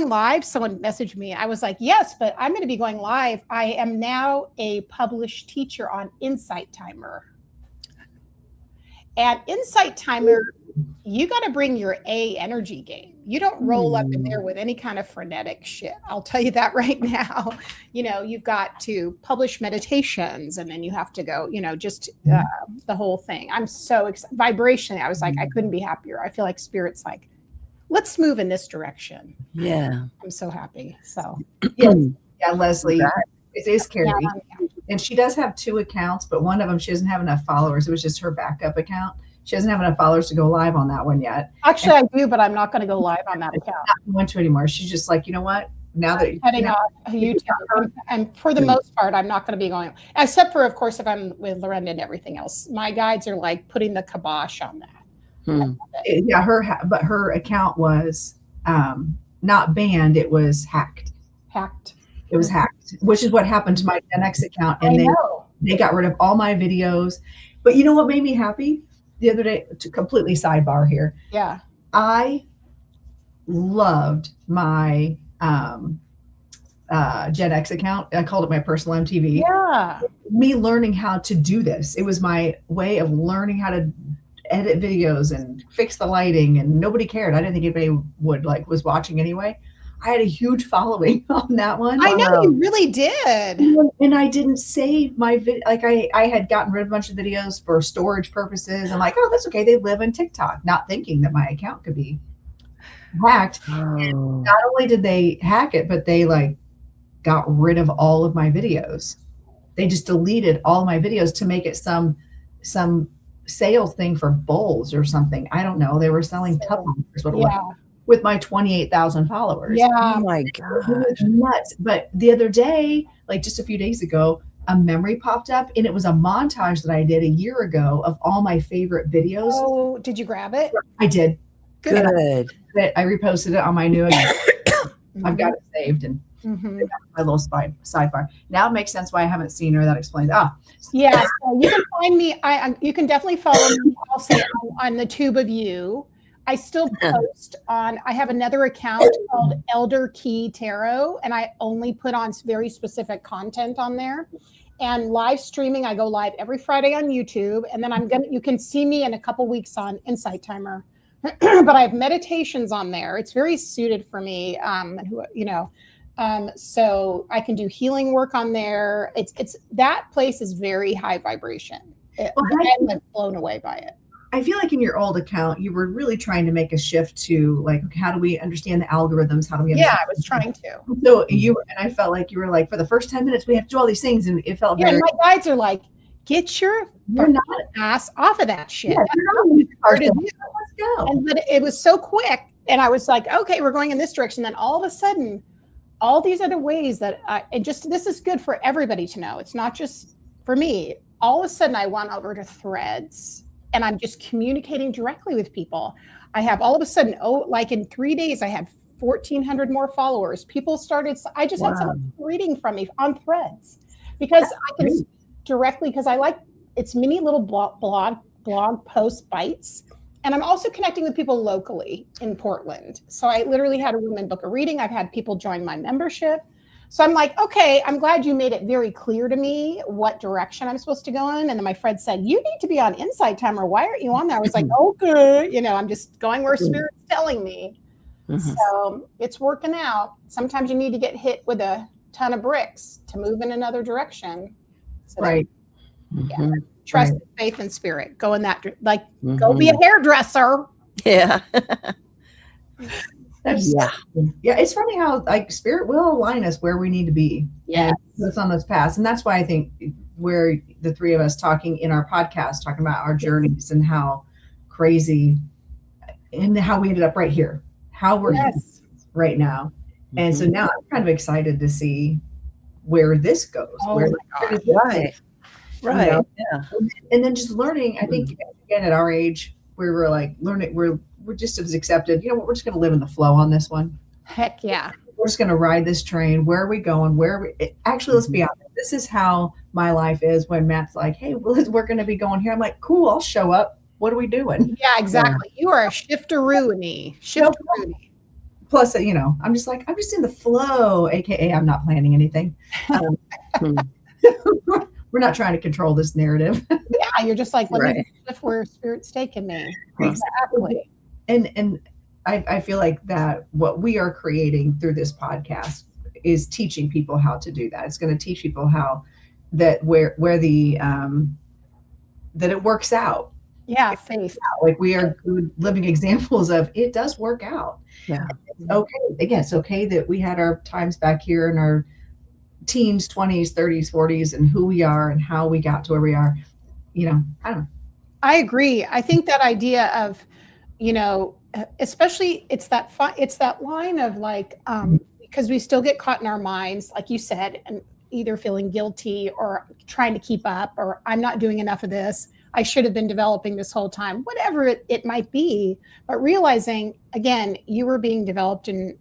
live? Someone messaged me. I was like, yes, but I'm going to be going live. I am now a published teacher on Insight Timer. And Insight Timer, you got to bring your A energy game. You don't roll up in there with any kind of frenetic shit. I'll tell you that right now. You've got to publish meditations, and then you have to go, just the whole thing. I'm so excited. Vibrationally, I was like, I couldn't be happier. I feel like Spirit's like, let's move in this direction. Yeah. I'm so happy. So yeah, Leslie, it is Carrie. Yeah. And she does have 2 accounts, but one of them, she doesn't have enough followers. It was just her backup account. She doesn't have enough followers to go live on that one yet. Actually, I do, but I'm not going to go live on that account. Not going to anymore. She's just like, you know what? Now that heading off YouTube, and for the most part, I'm not going to be going, except for, of course, if I'm with Lorenda and everything else. My guides are like putting the kibosh on that. Yeah, her account was not banned; it was hacked. It was hacked, which is what happened to my Gen X account, and they got rid of all my videos. But you know what made me happy? The other day, to completely sidebar here. Yeah. I loved my Gen X account. I called it my personal MTV. Yeah. Me learning how to do this. It was my way of learning how to edit videos and fix the lighting, and nobody cared. I didn't think anybody was watching anyway. I had a huge following on that one. I know you really did. And I didn't save my video. Like I had gotten rid of a bunch of videos for storage purposes. I'm like, oh, that's okay. They live in TikTok, not thinking that my account could be hacked. And not only did they hack it, but they got rid of all of my videos. They just deleted all my videos to make it some sales thing for bowls or something. I don't know. They were selling Tupperwares. With my 28,000 followers. Yeah. Oh my God. It was nuts. But the other day, just a few days ago, a memory popped up, and it was a montage that I did a year ago of all my favorite videos. Oh, did you grab it? I did. Good. I reposted it on my new account. I've got it saved, and my little sidebar. Now it makes sense why I haven't seen her. That explains. Yeah. So you can find me. You can definitely follow me also on the Tube of You. I still post on, I have another account called Elder Key Tarot, and I only put on very specific content on there. And live streaming, I go live every Friday on YouTube, and then you can see me in a couple weeks on Insight Timer. But I have meditations on there. It's very suited for me. So I can do healing work on there. It's that place is very high vibration. I'm blown away by it. I feel like in your old account, you were really trying to make a shift to how do we understand the algorithms? How do we understand? Yeah, I was trying to. So I felt like you were like, for the first 10 minutes, we have to do all these things. And it felt very. And my guides are like, get your ass off of that shit. Yeah, let's go. But it was so quick. And I was like, okay, we're going in this direction. Then all of a sudden, all these other ways that this is good for everybody to know. It's not just for me. All of a sudden, I went over to Threads. And I'm just communicating directly with people. I have all of a sudden, in 3 days, I had 1,400 more followers. People started, I just had someone reading from me on Threads because I can directly, because it's mini little blog post bites. And I'm also connecting with people locally in Portland. So I literally had a woman book a reading. I've had people join my membership. So I'm like, okay, I'm glad you made it very clear to me what direction I'm supposed to go in. And then my friend said, you need to be on Insight Timer. Why aren't you on there? I was like, okay. I'm just going where Spirit's telling me. So it's working out. Sometimes you need to get hit with a ton of bricks to move in another direction. So trust, faith, and spirit. Go in that, go be a hairdresser. Yeah. It's funny how Spirit will align us where we need to be. Yeah, put us on those paths, and that's why I think where the three of us talking in our podcast, talking about our journeys and how crazy, and how we ended up right here, how we're right now, and so now I'm kind of excited to see where this goes. Right. Yeah, and then just learning. I think again at our age, we were learning. We're just as accepted. We're just going to live in the flow on this one. Heck yeah. We're just going to ride this train. Where are we going? Actually, let's be honest. This is how my life is when Matt's like, hey, we're going to be going here. I'm like, cool, I'll show up. What are we doing? Yeah, exactly. Yeah. You are a shifteroo-ny. Plus, I'm just in the flow, AKA I'm not planning anything. We're not trying to control this narrative. Yeah, you're just like, let Right. me shift where spirit's taking me. Huh. Exactly. And I feel like that what we are creating through this podcast is teaching people how to do that. It's going to teach people how that where the that it works out. Yeah, faith. Like we are good living examples of it does work out. Yeah. It's okay. Again, it's okay that we had our times back here in our teens, 20s, 30s, 40s, and who we are and how we got to where we are. You know, I don't know. I agree. I think that idea of, especially it's that line of like, because we still get caught in our minds, like you said, and either feeling guilty or trying to keep up, or I'm not doing enough of this. I should have been developing this whole time, whatever it might be. But realizing, again, you were being developed and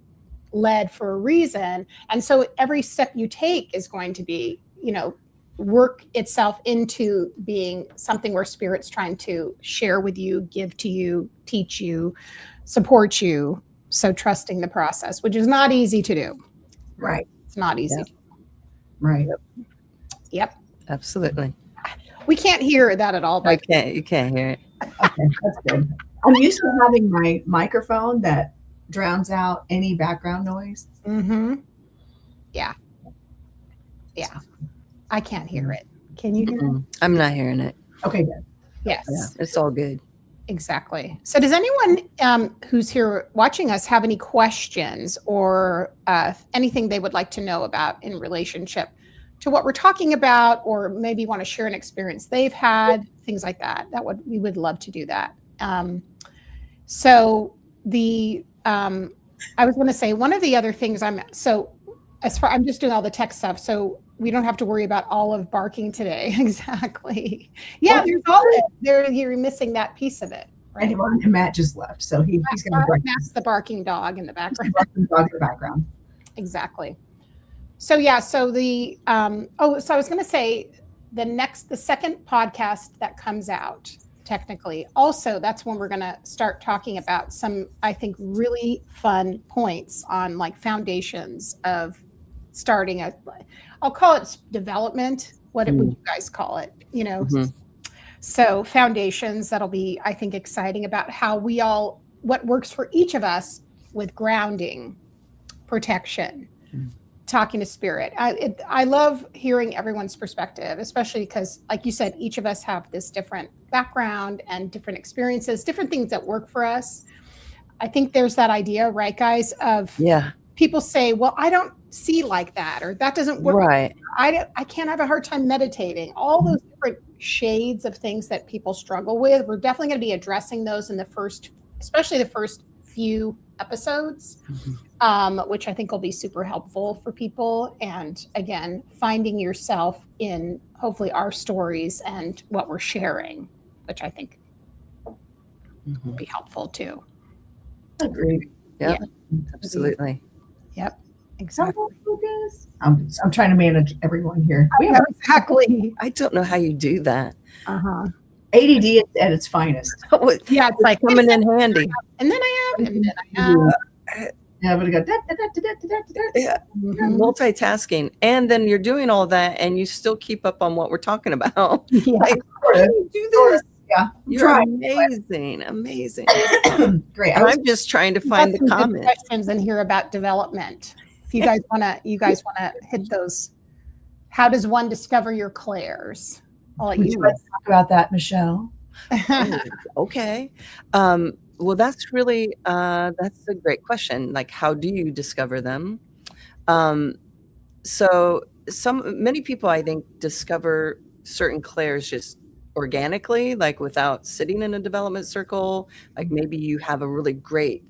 led for a reason. And so every step you take is going to be, work itself into being something where spirit's trying to share with you, give to you, teach you, support you. So trusting the process, which is not easy to do. Right. It's not easy. Yep. Right. Yep. Absolutely. We can't hear that at all. But You can't hear it. Okay, that's good. I'm used to having my microphone that drowns out any background noise. mm-hmm. Yeah. I can't hear it. Can you hear it? I'm not hearing it. Okay, good. Yes. Yeah, it's all good. Exactly. So does anyone who's here watching us have any questions or anything they would like to know about in relationship to what we're talking about, or maybe want to share an experience they've had, things like that? We would love to do that. So I was going to say one of the other things I'm just doing all the tech stuff, so we don't have to worry about Olive barking today. Exactly. Yeah, there's Olive. You're missing that piece of it. Right? And Matt just left, so he's going to bark. That's the barking dog in the background. Barking dog in the background. Exactly. So yeah, so I was going to say the second podcast that comes out, technically, also that's when we're going to start talking about some, I think, really fun points on like foundations of starting I'll call it development. What would you guys call it? So foundations, that'll be, I think, exciting about what works for each of us with grounding, protection, talking to spirit. I love hearing everyone's perspective, especially because, like you said, each of us have this different background and different experiences, different things that work for us. I think there's that idea, right, guys, of people say, well, I don't see like that, or that doesn't work. Right. I can't have a hard time meditating. All those different shades of things that people struggle with. We're definitely going to be addressing those in especially the first few episodes, which I think will be super helpful for people. And again, finding yourself in hopefully our stories and what we're sharing, which I think will be helpful too. Agreed. Yeah, absolutely. Yep. Exactly. I'm trying to manage everyone here. Exactly. I don't know how you do that. ADD at its finest. Yeah, it's like coming in handy. And then I have, and then I have. Yeah, but it go multitasking, and then you're doing all that, and you still keep up on what we're talking about. Yeah. Like, how do you do this? Yeah, You're amazing. Great. And I'm just trying to find the comments. Questions in here about development. If you guys wanna hit those. How does one discover your clairs? I'll let you talk about that, Michelle. Okay. Well, that's really that's a great question. Like, how do you discover them? So many people, I think, discover certain clairs just organically, like without sitting in a development circle. Like maybe you have a really great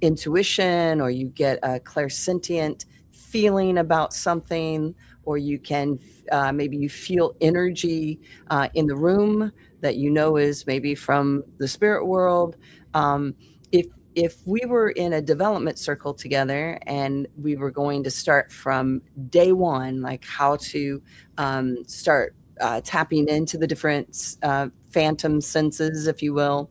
intuition, or you get a clairsentient feeling about something, or you can maybe you feel energy in the room that is maybe from the spirit world. If we were in a development circle together and we were going to start from day one, like how to start tapping into the different phantom senses, if you will,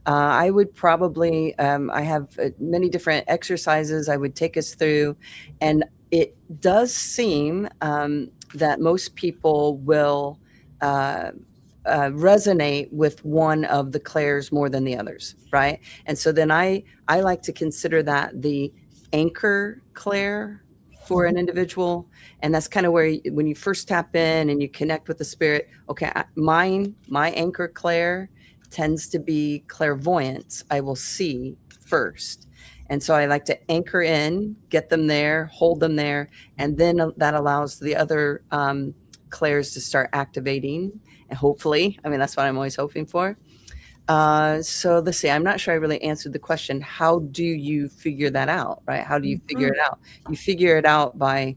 I would probably, I have many different exercises I would take us through, and it does seem that most people will resonate with one of the clairs more than the others, right? And so then I like to consider that the anchor clair for an individual, and that's kind of where when you first tap in and you connect with the spirit. Okay, my anchor clair tends to be clairvoyance. I will see first. And so I like to anchor in, get them there, hold them there, and then that allows the other clairs to start activating. And hopefully, I mean, that's what I'm always hoping for. So let's see, I'm not sure I really answered the question. How do you figure that out, right? How do you figure it out? You figure it out by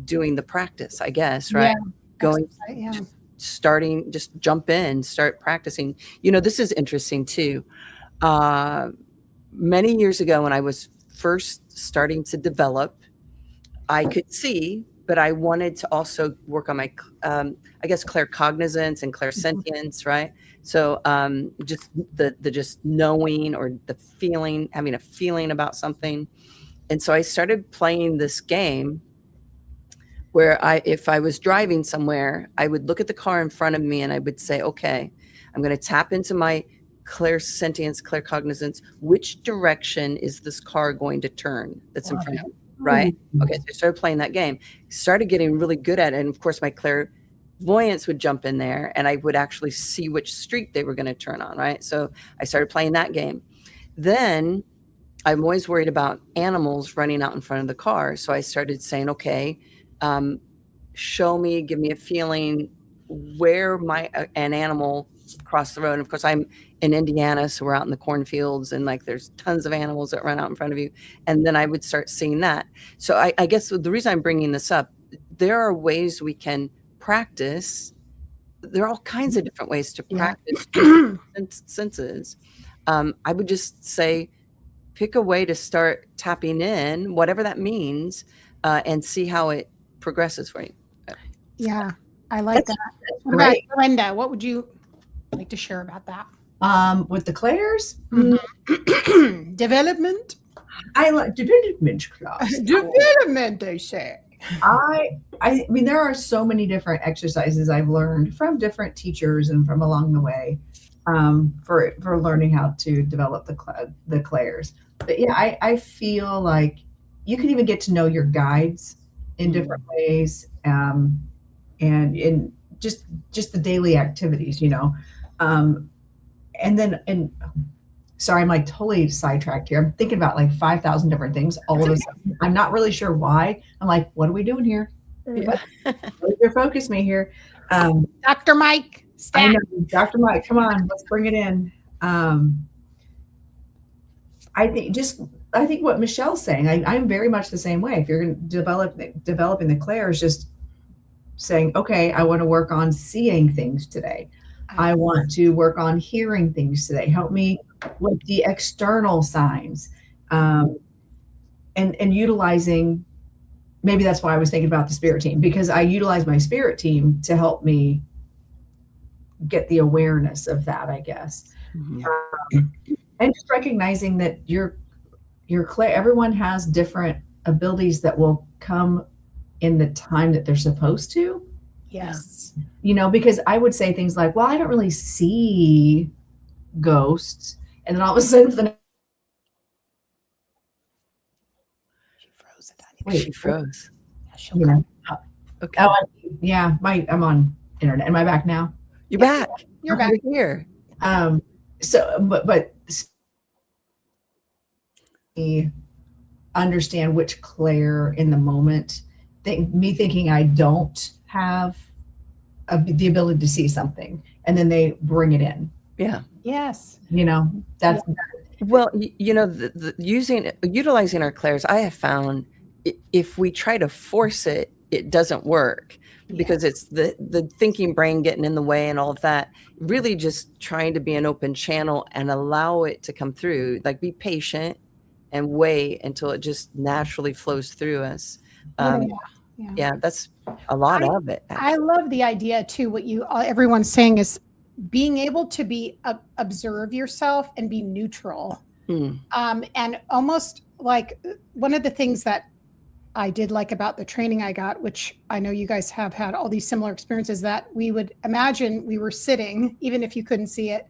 doing the practice, I guess, right? Yeah. Going, Yeah. starting, just jump in, start practicing. This is interesting too. Many years ago when I was first starting to develop, I could see, but I wanted to also work on my, I guess, claircognizance and clairsentience, right? So just the just knowing or the feeling, having a feeling about something. And so I started playing this game where if I was driving somewhere, I would look at the car in front of me and I would say, okay, I'm going to tap into my clairsentience, claircognizance. Which direction is this car going to turn that's in front of me? Right? Okay, so I started playing that game, started getting really good at it. And of course, my clairvoyance would jump in there and I would actually see which street they were going to turn on, right? So I started playing that game. Then I'm always worried about animals running out in front of the car. So I started saying, okay, show me, give me a feeling where an animal crossed the road. And of course, I'm in Indiana, so we're out in the cornfields and like there's tons of animals that run out in front of you. And then I would start seeing that. So I guess the reason I'm bringing this up, there are ways we can practice. There are all kinds of different ways to practice senses. I would just say, pick a way to start tapping in, whatever that means, and see how it progresses for you. Yeah, I like that. What about Brenda? What would you like to share about that? With the clairs? Development? I like development class. Development, they say. I mean, there are so many different exercises I've learned from different teachers and from along the way for learning how to develop the clairs. But yeah, I feel like you can even get to know your guides in different ways, and in just the daily activities, and sorry, I'm like totally sidetracked here. I'm thinking about like 5,000 different things all of a sudden. I'm not really sure why. I'm like, what are we doing here? Yeah. Focus me here. Dr. Mike. I know, Dr. Mike, come on, let's bring it in. I think what Michelle's saying, I'm very much the same way. If you're going to developing the clairs, just saying, okay, I want to work on seeing things today. I want to work on hearing things today. Help me with the external signs, and utilizing. Maybe that's why I was thinking about the spirit team, because I utilize my spirit team to help me get the awareness of that, I guess. And just recognizing that everyone has different abilities that will come in the time that they're supposed to. Yes. Because I would say things like, well, I don't really see ghosts. And then all of a sudden, She froze it. Wait, she froze. Okay. Oh, yeah, I'm on internet. Am I back now? You're back. You're back here. So, but understand which clair in the moment. Me thinking I don't have the ability to see something, and then they bring it in. Yeah. Yes. That's well, utilizing our clairs, I have found if we try to force it, it doesn't work, because it's the thinking brain getting in the way and all of that. Really just trying to be an open channel and allow it to come through, like be patient and wait until it just naturally flows through us. Yeah, that's a lot of it. Actually. I love the idea too. What everyone's saying is being able to observe yourself and be neutral. And almost like one of the things that I did like about the training I got, which I know you guys have had all these similar experiences, that we would imagine we were sitting, even if you couldn't see it,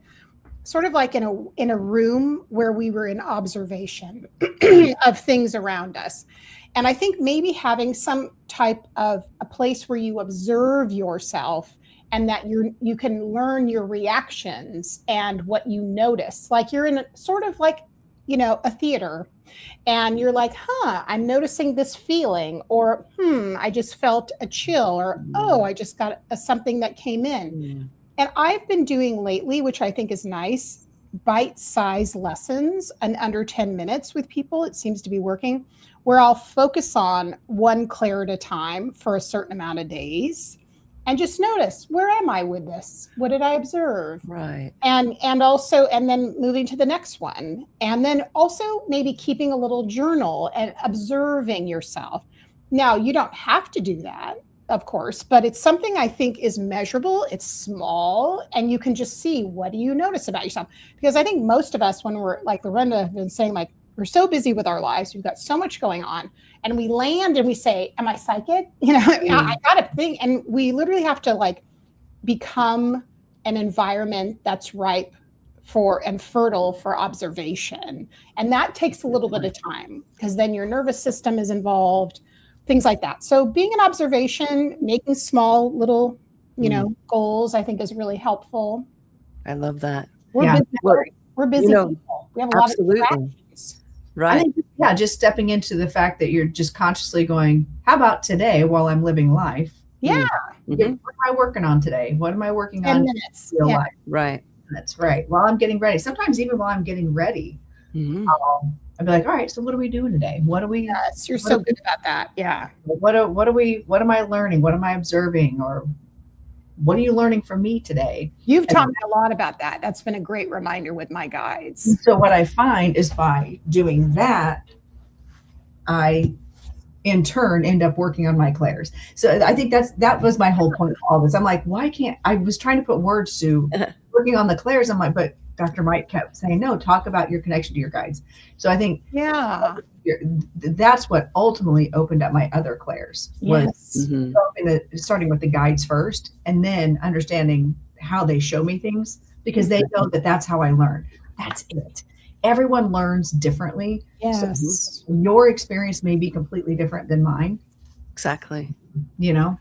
sort of like in a room where we were in observation of things around us. And I think maybe having some type of a place where you observe yourself and that you can learn your reactions and what you notice. Like you're in a, sort of like, a theater, and you're like, I'm noticing this feeling, or I just felt a chill, or I just got something that came in. And I've been doing lately, which I think is nice, bite-sized lessons in under 10 minutes with people. It seems to be working, where I'll focus on one clair at a time for a certain amount of days and just notice, where am I with this? What did I observe? Right. And then moving to the next one. And then also maybe keeping a little journal and observing yourself. Now, you don't have to do that, of course, but it's something I think is measurable. It's small, and you can just see, what do you notice about yourself? Because I think most of us, when we're, like Lorenda has been saying, like, we're so busy with our lives, we've got so much going on, and we land and we say, am I psychic? I got to think. And we literally have to like become an environment that's ripe for and fertile for observation. And that takes a little bit of time, because then your nervous system is involved, things like that. So being in observation, making small little, goals, I think is really helpful. I love that. We're busy people. We have a lot of distractions. Right. I think, just stepping into the fact that you're just consciously going, how about today while I'm living life? Yeah. What am I working on today? What am I working on? 10 minutes. Life? Right. That's right. While I'm getting ready. Sometimes even while I'm getting ready, I'd be like, all right, so what are we doing today? What are we? Yes, you're so good about that. Yeah. What am I learning? What am I observing? Or what are you learning from me today? You've taught me a lot about that. That's been a great reminder with my guides. And so what I find is, by doing that, I in turn end up working on my clairs. So I think that was my whole point of all this. I'm like, why can't I was trying to put words to working on the clairs. I'm like, but Dr. Mike kept saying, no, talk about your connection to your guides. So I think that's what ultimately opened up my other clairs. Was starting with the guides first, and then understanding how they show me things, because they know that that's how I learn. That's it. Everyone learns differently. Yes. So your experience may be completely different than mine. Exactly. Yeah.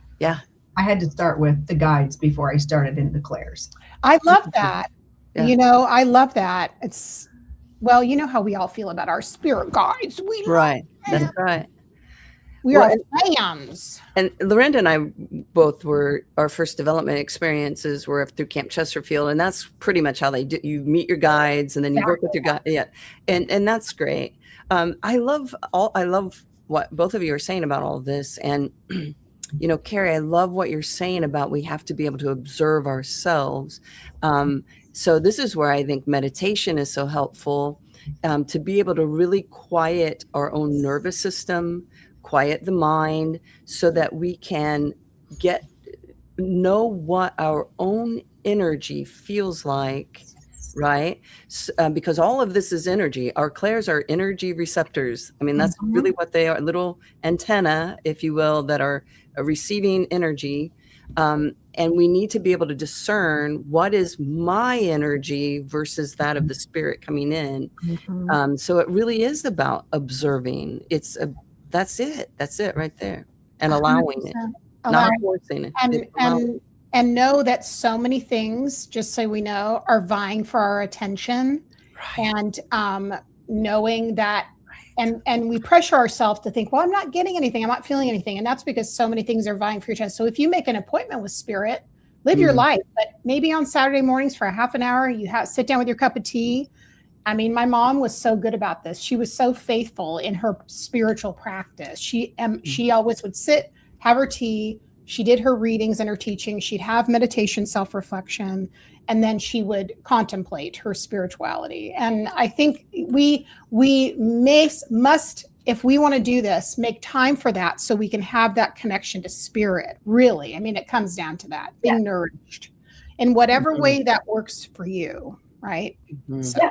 I had to start with the guides before I started in the clairs. I love that. Yeah. I love that. It's, well, you know how we all feel about our spirit guides. Right. That's right. We are fans. And Lorenda and I both our first development experiences were through Camp Chesterfield. And that's pretty much how they do. You meet your guides, and then you work with your guide. Yeah. And that's great. I love what both of you are saying about all of this. And, Carrie, I love what you're saying about we have to be able to observe ourselves. So this is where I think meditation is so helpful, to be able to really quiet our own nervous system, quiet the mind, so that we can know what our own energy feels like, right? Because all of this is energy. Our clairs are energy receptors. I mean, that's really what they are, little antenna, if you will, that are receiving energy. And we need to be able to discern what is my energy versus that of the spirit coming in. So it really is about observing. That's it right there. And allowing it, not forcing it. And know that so many things, just so we know, are vying for our attention. Right. And knowing that, and we pressure ourselves to think, well, I'm not getting anything, I'm not feeling anything. And that's because so many things are vying for your attention. So if you make an appointment with spirit, live your life, but maybe on Saturday mornings for a half an hour, you sit down with your cup of tea. I mean, my mom was so good about this. She was so faithful in her spiritual practice. She always would sit, have her tea. She did her readings and her teaching. She'd have meditation, self-reflection, and then she would contemplate her spirituality. And I think we must, if we want to do this, make time for that, so we can have that connection to spirit. Really, I mean, it comes down to that, being nourished in whatever way that works for you, right? So. Yeah,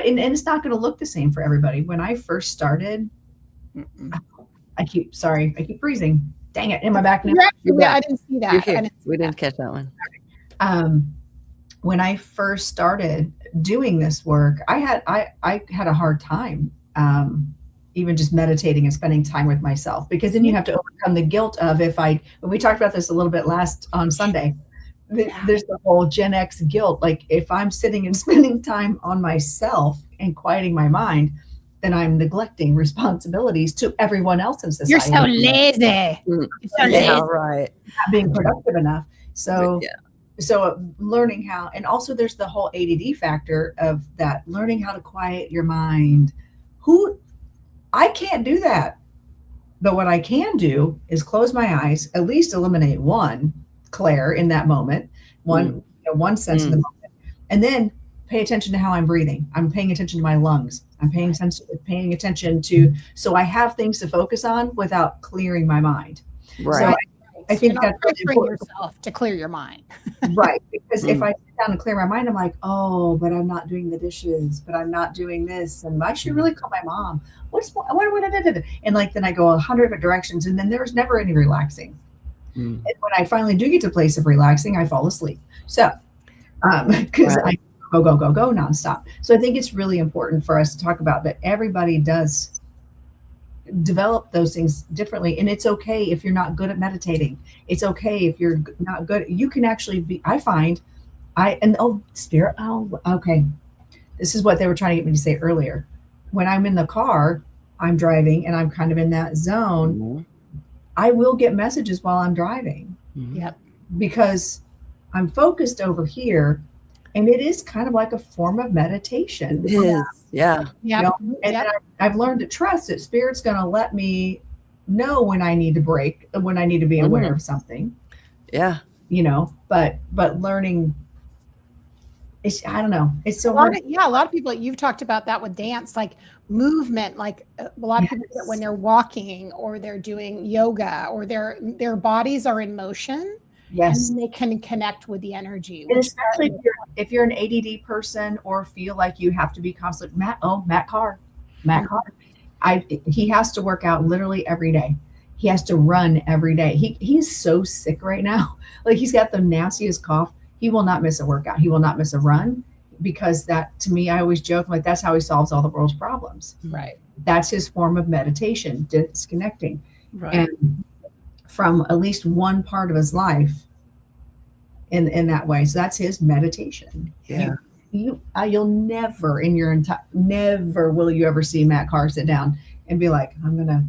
and it's not going to look the same for everybody. When I first started, I I keep freezing. Dang it. Am I back now? I didn't see that. We didn't catch that one. When I first started doing this work, I had a hard time even just meditating and spending time with myself, because then you have to overcome the guilt of we talked about this a little bit on Sunday. There's the whole Gen X guilt. Like, if I'm sitting and spending time on myself and quieting my mind, then I'm neglecting responsibilities to everyone else in society. You're so lazy. Right. Not being productive enough. So learning how, and also there's the whole ADD factor of that, learning how to quiet your mind. I can't do that. But what I can do is close my eyes, at least eliminate one Claire in that moment, one sense in the moment, and then pay attention to how I'm breathing. I'm paying attention to my lungs. I'm paying attention to, so I have things to focus on without clearing my mind. Right. So I think that's really important. Yourself to clear your mind. Right. Because if I sit down and clear my mind, I'm like, oh, but I'm not doing the dishes, but I'm not doing this. And I should really call my mom. And like, then I go 100 different directions, and then there's never any relaxing. And when I finally do get to a place of relaxing, I fall asleep. So, because I go nonstop. So I think it's really important for us to talk about that. Everybody does develop those things differently, and it's okay if you're not good at meditating. It's okay if you're not good. You can actually be. I find, spirit. Oh, okay. This is what they were trying to get me to say earlier. When I'm in the car, I'm driving, and I'm kind of in that zone. I will get messages while I'm driving. Yep. Because I'm focused over here, and it is kind of like a form of meditation. It is. Yeah. Yeah. And I've learned to trust that Spirit's going to let me know when I need to break, when I need to be aware of something. Yeah. But learning, I don't know. It's so hard. A lot of people, you've talked about that with dance, like movement, like a lot of people do it when they're walking or they're doing yoga or their bodies are in motion. Yes. And they can connect with the energy. And especially if you're an ADD person or feel like you have to be constantly, Matt Carr. He has to work out literally every day. He has to run every day. He's so sick right now. Like, he's got the nastiest cough. He will not miss a workout. He will not miss a run, because that, to me, I always joke, like, that's how he solves all the world's problems. Right. That's his form of meditation, disconnecting. Right. And from at least one part of his life in that way. So that's his meditation. Yeah. You'll never never will you ever see Matt Carr sit down and be like, I'm gonna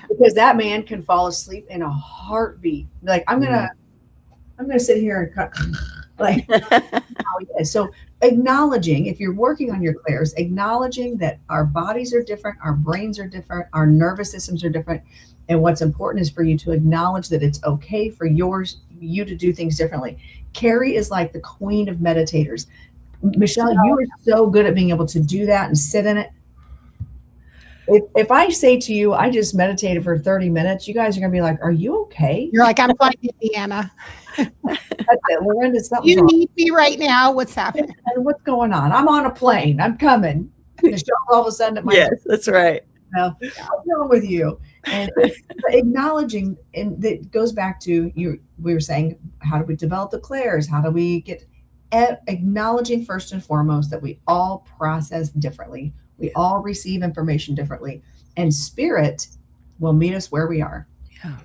because that man can fall asleep in a heartbeat. Like, I'm gonna sit here and cut like so acknowledging, if you're working on your clairs, acknowledging that our bodies are different, our brains are different, our nervous systems are different. And what's important is for you to acknowledge that it's okay for you to do things differently. Carrie is like the queen of meditators. Michelle, you are so good at being able to do that and sit in it. If I say to you, I just meditated for 30 minutes, you guys are going to be like, are you okay? You're like, I'm fine, Indiana. That's it. We're into something. You need me right now. What's happening? And what's going on? I'm on a plane. I'm coming. Michelle, all of a sudden, at my yes, that's right. What's wrong with you? And acknowledging, and that goes back to we were saying, how do we develop the clairs? How do we get acknowledging first and foremost that we all process differently. We all receive information differently, and Spirit will meet us where we are. Yeah.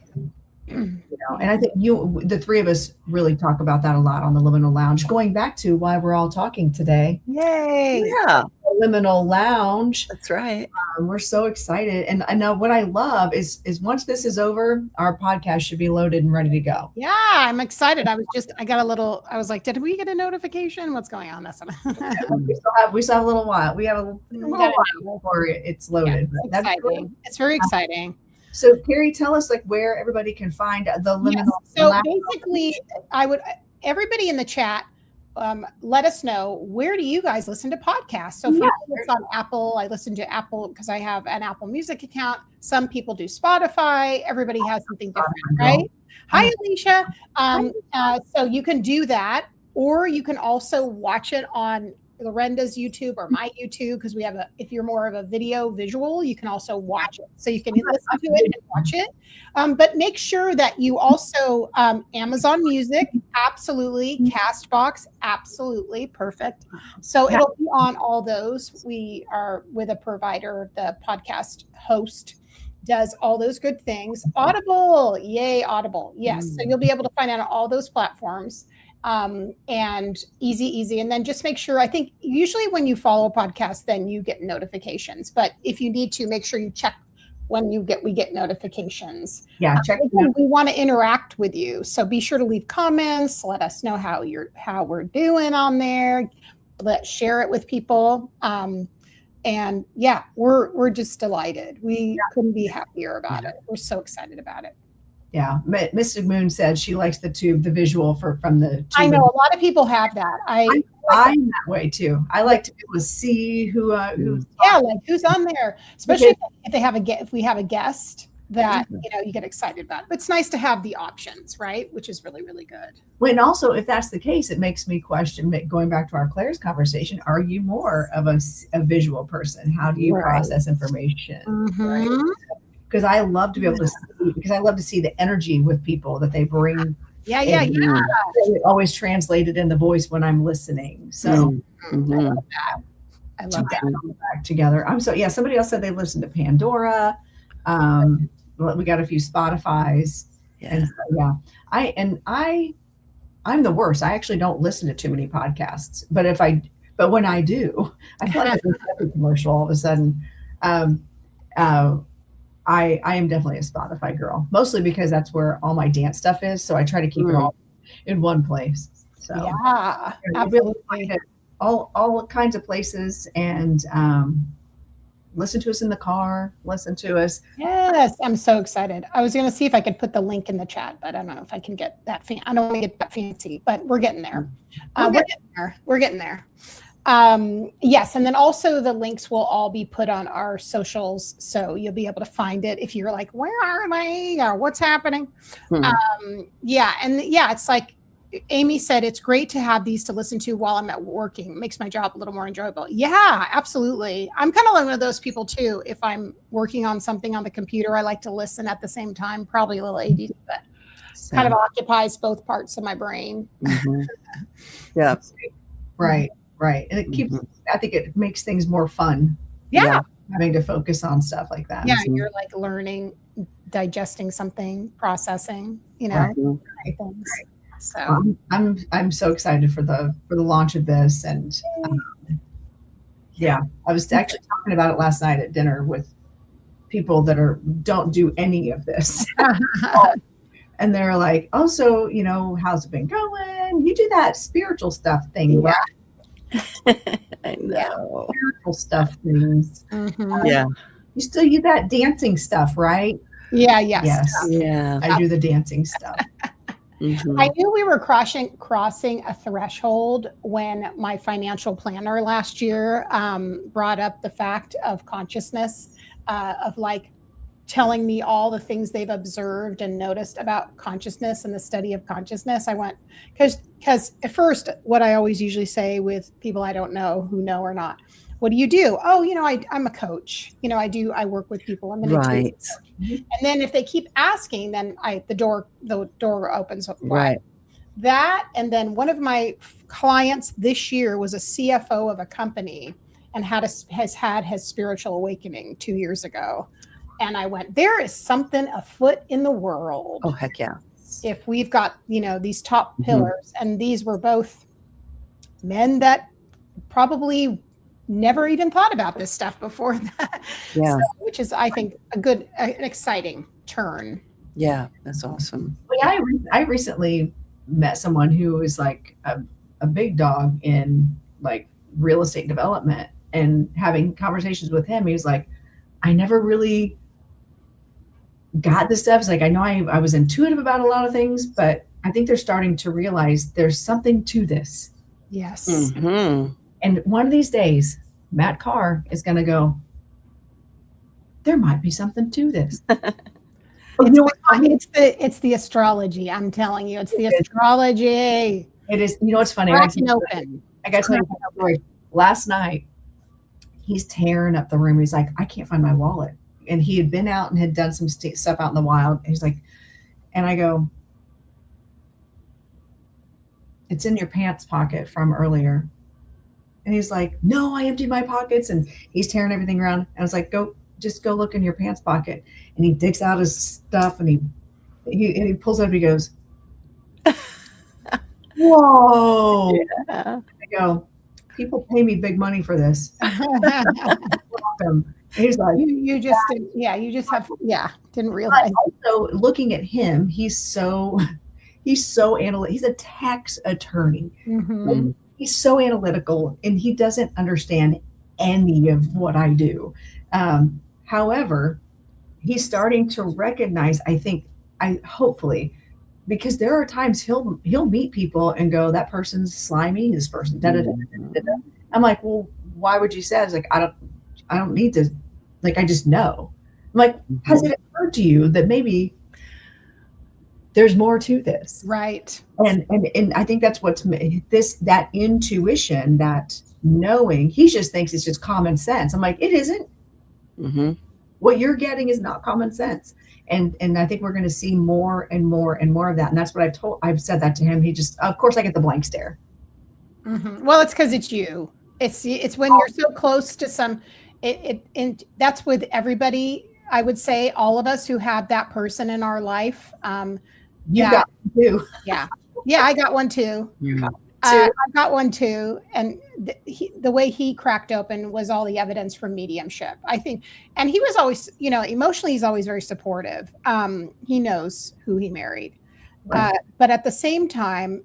And I think the three of us really talk about that a lot on the Liminal Lounge, going back to why we're all talking today. Yay. Yeah. Liminal Lounge. That's right. We're so excited. And I know what I love is once this is over, our podcast should be loaded and ready to go. Yeah, I'm excited. I was like, did we get a notification? What's going on? we still have a little while. We have a little while before it's loaded. Yeah, it's exciting. Cool. It's very exciting. So Carrie, tell us like where everybody can find the Liminal. Yes. So basically, everybody in the chat, let us know, where do you guys listen to podcasts? So for me, it's on Apple. I listen to Apple because I have an Apple Music account. Some people do Spotify. Everybody has something different, right? Hi, Alicia. So you can do that, or you can also watch it on Lorenda's YouTube or my YouTube, because we have if you're more of a visual, you can also watch it. So you can listen to it and watch it. But make sure that you also, Amazon Music, absolutely. Castbox, absolutely. Perfect. So it'll be on all those. We are with a provider, the podcast host does all those good things. Audible, yay, Audible. Yes. So you'll be able to find out on all those platforms. And easy. And then just make sure, I think usually when you follow a podcast, then you get notifications. But if you need to, make sure you check when we get notifications. Yeah, check. We want to interact with you. So be sure to leave comments. Let us know how we're doing on there. Let's share it with people. And yeah, we're just delighted. We couldn't be happier about it. We're so excited about it. Yeah. Mystic Moon said she likes the visual from the tube. I know a lot of people have that. I'm that way too. I like to be able to see who's on there, especially if we have a guest that you get excited about. But it's nice to have the options, right? Which is really, really good. Well, and also, if that's the case, it makes me question, going back to our Claire's conversation, are you more of a visual person? How do you process information? Right? Because I love to be able to see, because I love to see the energy with people that they bring. Yeah. It always translated in the voice when I'm listening. So I love that. I love that. Back together. Somebody else said they listened to Pandora. We got a few Spotify's. And I'm the worst. I actually don't listen to too many podcasts, but when I do, I feel like a commercial all of a sudden. I am definitely a Spotify girl, mostly because that's where all my dance stuff is. So I try to keep it all in one place. So yeah, absolutely. All kinds of places, and listen to us in the car, listen to us. Yes, I'm so excited. I was going to see if I could put the link in the chat, but I don't know if I can get that. I don't want to get that fancy, but we're getting there. We're getting there. Yes. And then also the links will all be put on our socials. So you'll be able to find it if you're like, where are they? Or what's happening? It's like Amy said, it's great to have these to listen to while I'm at working. It makes my job a little more enjoyable. Yeah, absolutely. I'm kind of one of those people too. If I'm working on something on the computer, I like to listen at the same time, probably a little ADD, but kind of occupies both parts of my brain. Yeah. Right. And it keeps, I think it makes things more fun. Yeah. Having to focus on stuff like that. Yeah. You're like learning, digesting something, processing, things. So I'm so excited for the launch of this, and I was actually talking about it last night at dinner with people that don't do any of this, and they're like, "Oh, so how's it been going? You do that spiritual stuff thing, right?" I know. Spiritual stuff things. Yeah. You still do that dancing stuff, right? Yeah. Yes. Yeah. I do the dancing stuff. I knew we were crossing a threshold when my financial planner last year brought up the fact of consciousness, of like telling me all the things they've observed and noticed about consciousness and the study of consciousness. I went, because at first, what I always usually say with people I don't know who know or not, what do you do? Oh, I'm a coach. I work with people. I'm an intuitive coach. And then if they keep asking, then the door opens up wide. Right. That, and then one of my clients this year was a CFO of a company and has had his spiritual awakening 2 years ago. And I went, there is something afoot in the world. Oh, heck yeah. If we've got, these top pillars, and these were both men that probably never even thought about this stuff before that. Yeah. Which is, I think, an exciting turn. Yeah, that's awesome. Well, I recently met someone who was like a big dog in like real estate development, and having conversations with him, he was like, I never really got this stuff. It's like, I know I was intuitive about a lot of things, but I think they're starting to realize there's something to this. Yes. Mm-hmm. And one of these days, Matt Carr is going to go, there might be something to this. It's the astrology. I'm telling you, it's the astrology. It is. It's funny. Cracking open. I got to tell you a story. Last night, he's tearing up the room. He's like, I can't find my wallet. And he had been out and had done some stuff out in the wild. He's like, and I go, it's in your pants pocket from earlier. And he's like, no, I emptied my pockets. And he's tearing everything around. And I was like, just go look in your pants pocket. And he digs out his stuff and he pulls it up. He goes, whoa. Yeah. I go, people pay me big money for this. He's like, you just didn't realize. Also, looking at him, he's so analytical. He's a tax attorney. Mm-hmm. He's so analytical, and he doesn't understand any of what I do. However, he's starting to recognize, hopefully, because there are times he'll meet people and go, that person's slimy, this person, da da da da da. I'm like, well, why would you say that? It's like, I don't need to, like, I just know. I'm like, has it occurred to you that maybe there's more to this? Right. And I think that's what's that intuition, that knowing. He just thinks it's just common sense. I'm like, it isn't. Mm-hmm. What you're getting is not common sense. And I think we're going to see more and more and more of that. And that's what I've said that to him. He just, of course, I get the blank stare. Mm-hmm. Well, it's because it's you. It's when you're so close to some. And that's with everybody. I would say all of us who have that person in our life. You got one too. Yeah, I got one too. Mm-hmm. I got one too, and the way he cracked open was all the evidence from mediumship, I think. And he was always, emotionally, he's always very supportive. He knows who he married, Right. but at the same time,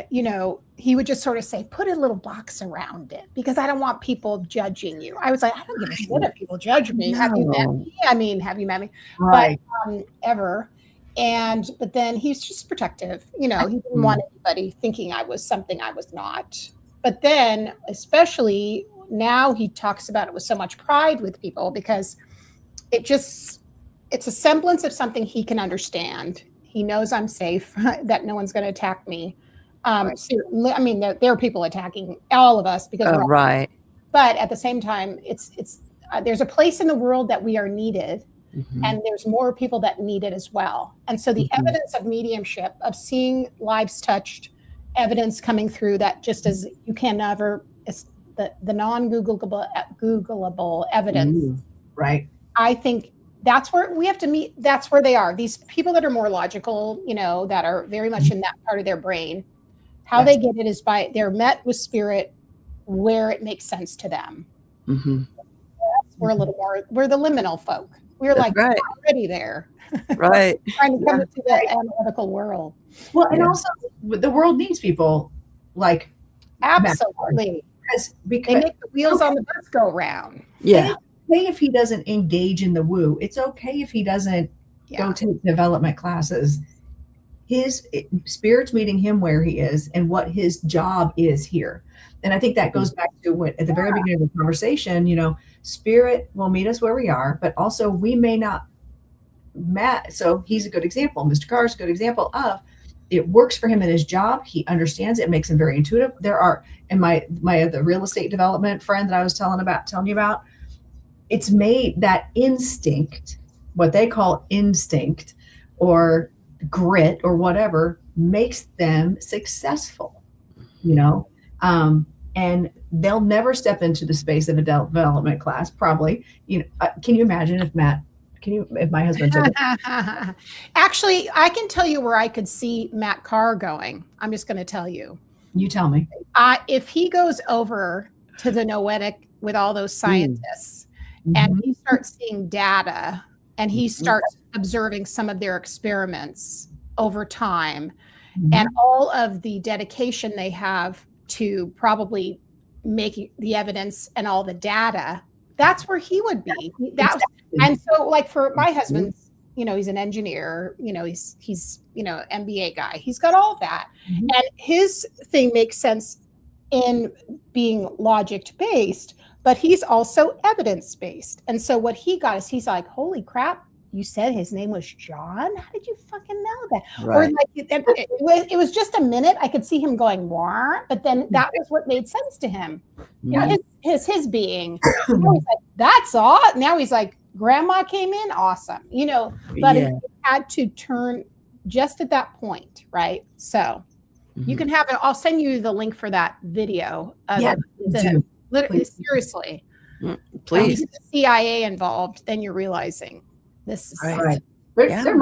he would just sort of say, put a little box around it because I don't want people judging you. I was like, I don't give a shit if people judge me. No. Have you met me? I mean, have you met me? Right. But ever. But then he's just protective. He didn't want anybody thinking I was something I was not. But then, especially now, he talks about it with so much pride with people because it's a semblance of something he can understand. He knows I'm safe, that no one's going to attack me. So, I mean, there are people attacking all of us because we're right. But at the same time, it's there's a place in the world that we are needed. Mm-hmm. And there's more people that need it as well. And so the evidence of mediumship, of seeing lives touched, evidence coming through that just as you can never, the non-Googleable evidence. Right. I think that's where we have to meet. That's where they are. These people that are more logical, that are very much in that part of their brain, how they get it is they're met with spirit where it makes sense to them. Mm-hmm. We're a little more, we're the liminal folk. We're like already there. Right. Trying to come into the analytical world. Well, and also the world needs people like absolutely. Because they make the wheels on the bus go round. Yeah. It's okay if he doesn't engage in the woo. It's okay if he doesn't go to development classes. His spirit's meeting him where he is and what his job is here. And I think that goes back to what at the very beginning of the conversation, spirit will meet us where we are, but also we may not match. So he's a good example. Mr. Carr is a good example of it works for him in his job. He understands it, makes him very intuitive. There are, and my the real estate development friend that I was telling you about, it's made that instinct, what they call instinct or grit or whatever, makes them successful, and they'll never step into the space of a development class. Probably, can you imagine if my husband took it? Actually, I can tell you where I could see Matt Carr going. I'm just going to tell you. You tell me. If he goes over to the Noetic with all those scientists and he starts seeing data and he starts observing some of their experiments over time and all of the dedication they have to probably making the evidence and all the data, that's where he would be. And so like for my husband's, he's an engineer, he's MBA guy. He's got all that. And his thing makes sense in being logic based, but he's also evidence based. And so what he got is he's like, holy crap, you said his name was John? How did you fucking know that? Or Right. like it was just a minute. I could see him going, "Wah," but then that was what made sense to him. You know, his being. Now he's like, that's all. Now he's like, grandma came in, awesome. You know, but it had to turn just at that point, right? So you can have it. I'll send you the link for that video. Seriously. Please. When you get the CIA involved, then you're realizing this is right. There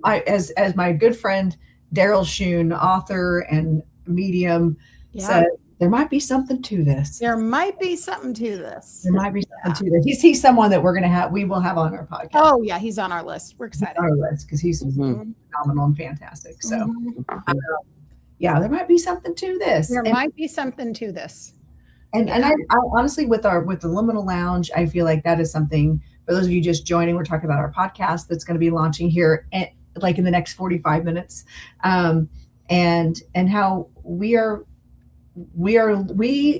might, as my good friend Daryl Shun, author and medium, said, there might be something to this. There might be something to this. There might be something to this. He's someone that we will have on our podcast. Oh yeah, he's on our list. We're excited. On our list because he's phenomenal and fantastic. So there might be something to this. There might be something to this. And I honestly, with the Liminal Lounge, I feel like that is something for those of you just joining. We're talking about our podcast that's going to be launching here in the next 45 minutes, and how we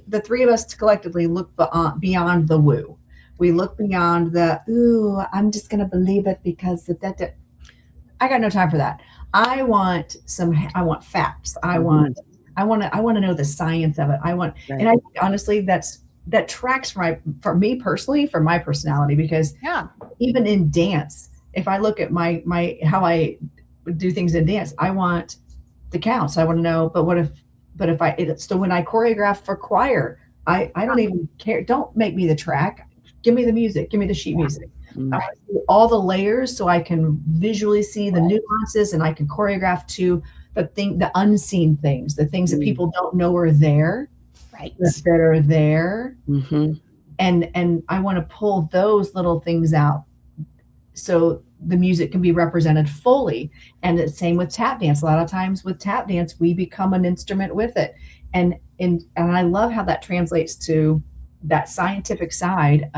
the three of us collectively look beyond the woo. We look beyond the ooh. I'm just going to believe it because that. I got no time for that. I want facts. I want to know the science of it. And I think honestly that tracks for me personally, for my personality, because even in dance, if I look at my how I do things in dance, I want the counts. I want to know, but when I choreograph for choir, I don't even care. Don't make me the track. Give me the music. Give me the sheet music. I want to see all the layers so I can visually see the nuances and I can choreograph to the unseen things, the things that people don't know are there, right? That are there. And I want to pull those little things out so the music can be represented fully. And the same with tap dance. A lot of times with tap dance, we become an instrument with it. And I love how that translates to that scientific side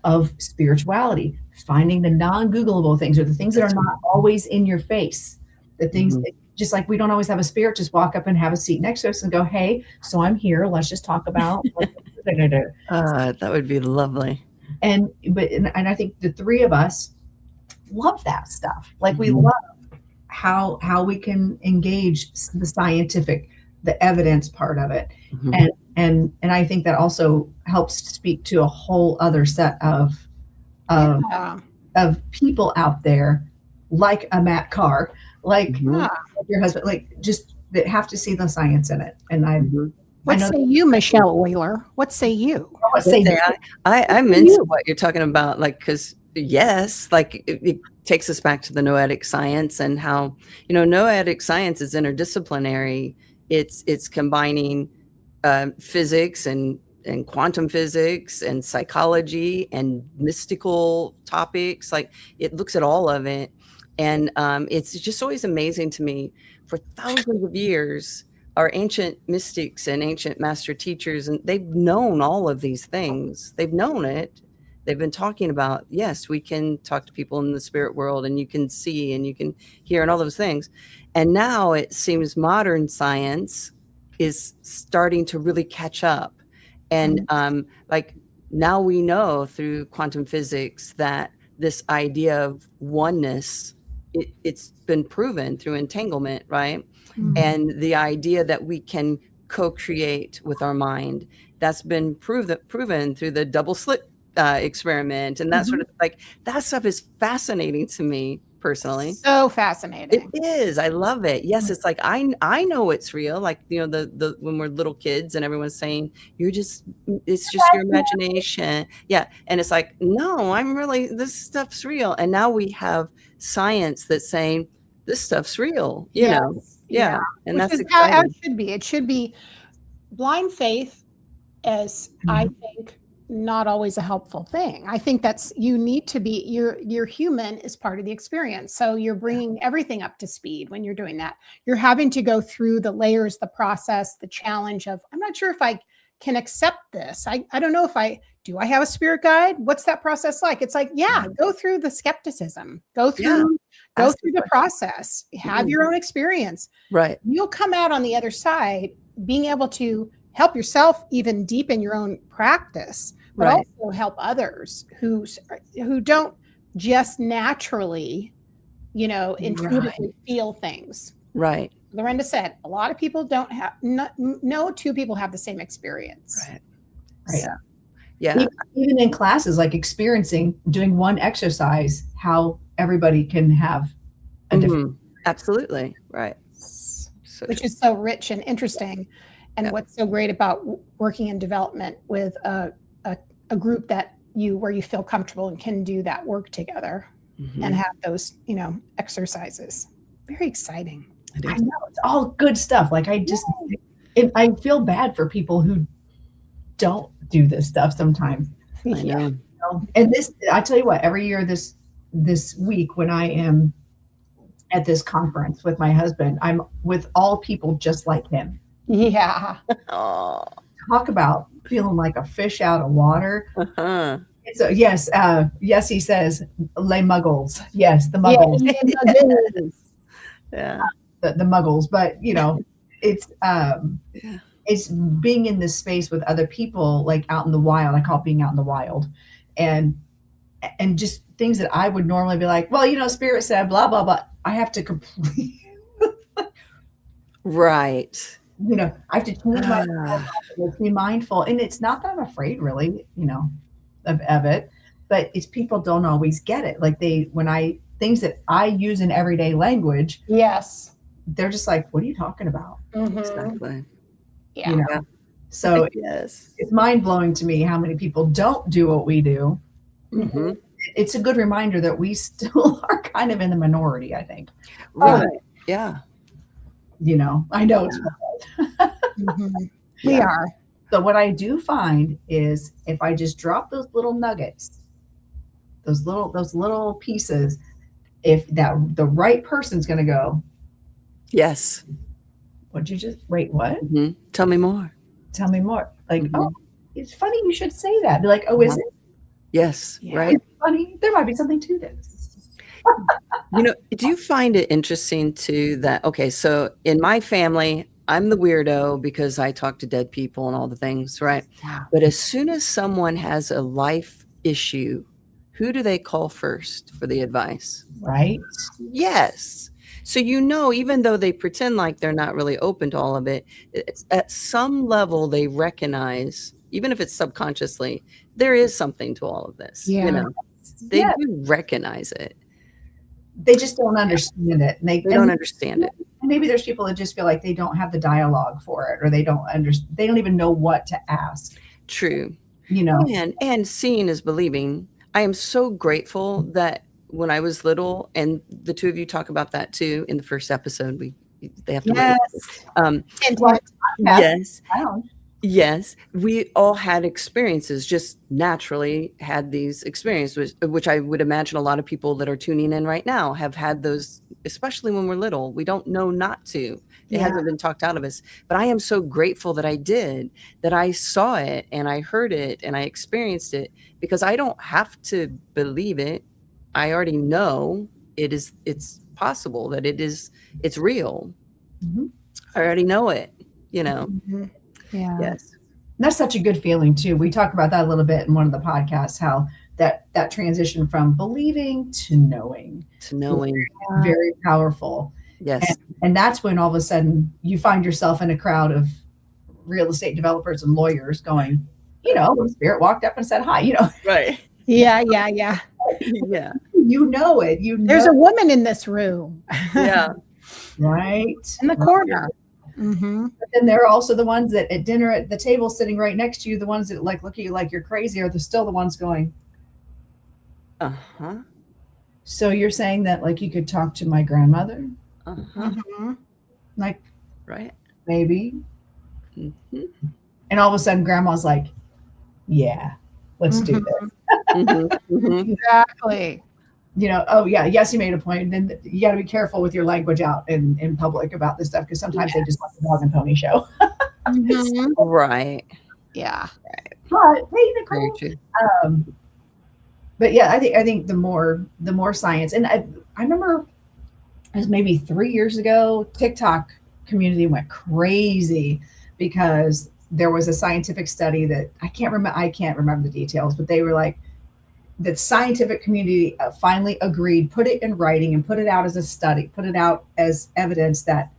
of spirituality, finding the non-Googleable things or the things that are not always in your face. The things that, just like we don't always have a spirit just walk up and have a seat next to us and go, hey, so I'm here. Let's just talk about that would be lovely. And I think the three of us love that stuff. Like we love how we can engage the scientific, the evidence part of it. And I think that also helps speak to a whole other set of people out there, like a Matt Carr, like your husband, like just that have to see the science in it. And what say you, Michelle Wheeler? What say you? I'm into what you're talking about, like, because yes, like it takes us back to the noetic science and how, noetic science is interdisciplinary. It's combining physics and quantum physics and psychology and mystical topics. Like it looks at all of it. And it's just always amazing to me, for thousands of years, our ancient mystics and ancient master teachers, and they've known all of these things. They've known it. They've been talking about, yes, we can talk to people in the spirit world and you can see and you can hear and all those things. And now it seems modern science is starting to really catch up. And like now we know through quantum physics that this idea of oneness, it's been proven through entanglement, right? And the idea that we can co-create with our mind, that's been proven through the double slit experiment. And that sort of, like, that stuff is fascinating to me personally. So fascinating. It is. I love it. Yes, it's like I know it's real. Like, the when we're little kids and everyone's saying it's just your imagination. Yeah. And it's like, no, this stuff's real. And now we have science that's saying this stuff's real, you know. Yeah. And which that's is how it should be. It should be blind faith as I think not always a helpful thing. I think you need to be, you're human is part of the experience. So you're bringing everything up to speed when you're doing that. You're having to go through the layers, the process, the challenge of, I'm not sure if I can accept this. I don't know if do I have a spirit guide? What's that process like? It's like, go through the skepticism, go through the process, have your own experience. Right. You'll come out on the other side being able to help yourself even deepen your own practice, but also help others who don't just naturally, intuitively feel things. Right. Lorinda said, a lot of people don't have, no two people have the same experience. Right. Right. Yeah. Even in classes, like doing one exercise, how everybody can have a different. Absolutely. Right. Which is so rich and interesting. And what's so great about working in development with a group where you feel comfortable and can do that work together and have those, exercises. Very exciting. I know, it's all good stuff. Like I feel bad for people who don't do this stuff sometimes. I know. And I tell you what, every year this week when I am at this conference with my husband, I'm with all people just like him. Yeah. Talk about feeling like a fish out of water. So yes, he says, "Les Muggles." Yes, the Muggles. Yeah. The Muggles, but it's being in this space with other people, like out in the wild. I call it being out in the wild, and just things that I would normally be like, well, Spirit said blah blah blah. I have to completely right. I have to change my be mindful, and it's not that I'm afraid, really, of it, but it's people don't always get it. Like things that I use in everyday language. Yes. They're just like, what are you talking about? Exactly. Yeah. So yes, it's mind blowing to me how many people don't do what we do. It's a good reminder that we still are kind of in the minority, I think. Right. Yeah. I know it's we are. So what I do find is if I just drop those little nuggets, those little pieces, if the right person's going to go, yes. What'd you just wait? What? Tell me more. Tell me more. Like, oh, it's funny you should say that. Be like, oh, is it? Yes. Yeah. Right. It's funny. There might be something to this. Do you find it interesting too that, okay, so in my family, I'm the weirdo because I talk to dead people and all the things, right? Yeah. But as soon as someone has a life issue, who do they call first for the advice? Right. Yes. So, even though they pretend like they're not really open to all of it, at some level they recognize, even if it's subconsciously, there is something to all of this. Yeah. They do recognize it. They just don't understand it. And they don't understand it. And maybe there's people that just feel like they don't have the dialogue for it, or they don't even know what to ask. True. And seeing is believing. I am so grateful that when I was little, and the two of you talk about that too in the first episode, they have to yes. Yes, we all had experiences, just naturally had these experiences, which I would imagine a lot of people that are tuning in right now have had those, especially when we're little. We don't know not to. It hasn't been talked out of us. But I am so grateful that I did, that I saw it and I heard it and I experienced it, because I don't have to believe it. I already know it's possible, that it's real. I already know it, Yeah. Yes. That's such a good feeling too. We talk about that a little bit in one of the podcasts, how that transition from believing to knowing. Very powerful. Yes. And that's when all of a sudden you find yourself in a crowd of real estate developers and lawyers going, Spirit walked up and said hi, Right. Yeah. Yeah. There's a woman in this room. Yeah. Right. In the corner. But then there are also the ones that at dinner at the table sitting right next to you, the ones that like look at you like you're crazy, are still the ones going, so you're saying that like you could talk to my grandmother? Like, right. Maybe. And all of a sudden grandma's like, yeah, let's do this. Exactly. Yes, you made a point. And then you got to be careful with your language out in public about this stuff, because sometimes they just want the dog and pony show. Right. Yeah. Right. But hey, Nicole. But yeah, I think the more science, and I remember it was maybe 3 years ago, TikTok community went crazy because there was a scientific study that I can't remember the details, but they were like, the scientific community finally agreed, put it in writing and put it out as a study, put it out as evidence that,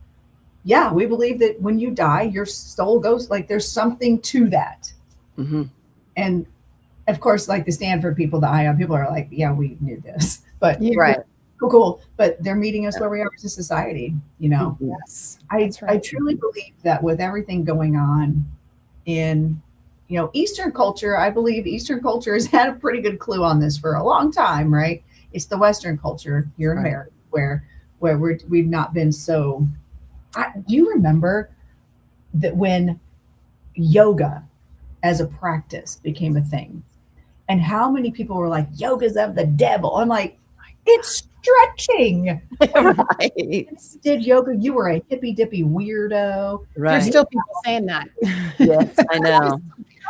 yeah, we believe that when you die, your soul goes, like there's something to that. Mm-hmm. And of course, like the Stanford people, the ION people are like, yeah, we knew this, but Right. Cool. But they're meeting us where we are as a society, you know. Yes, I truly believe that with everything going on in, you know, Eastern culture, I believe Eastern culture has had a pretty good clue on this for a long time, right? It's the Western culture here in America where we've not been so. Do you remember that when yoga as a practice became a thing, and how many people were like, yoga's of the devil? I'm like, it's stretching. Right. Did yoga, you were a hippy dippy weirdo. Right. There's still people saying that. Yes, I know.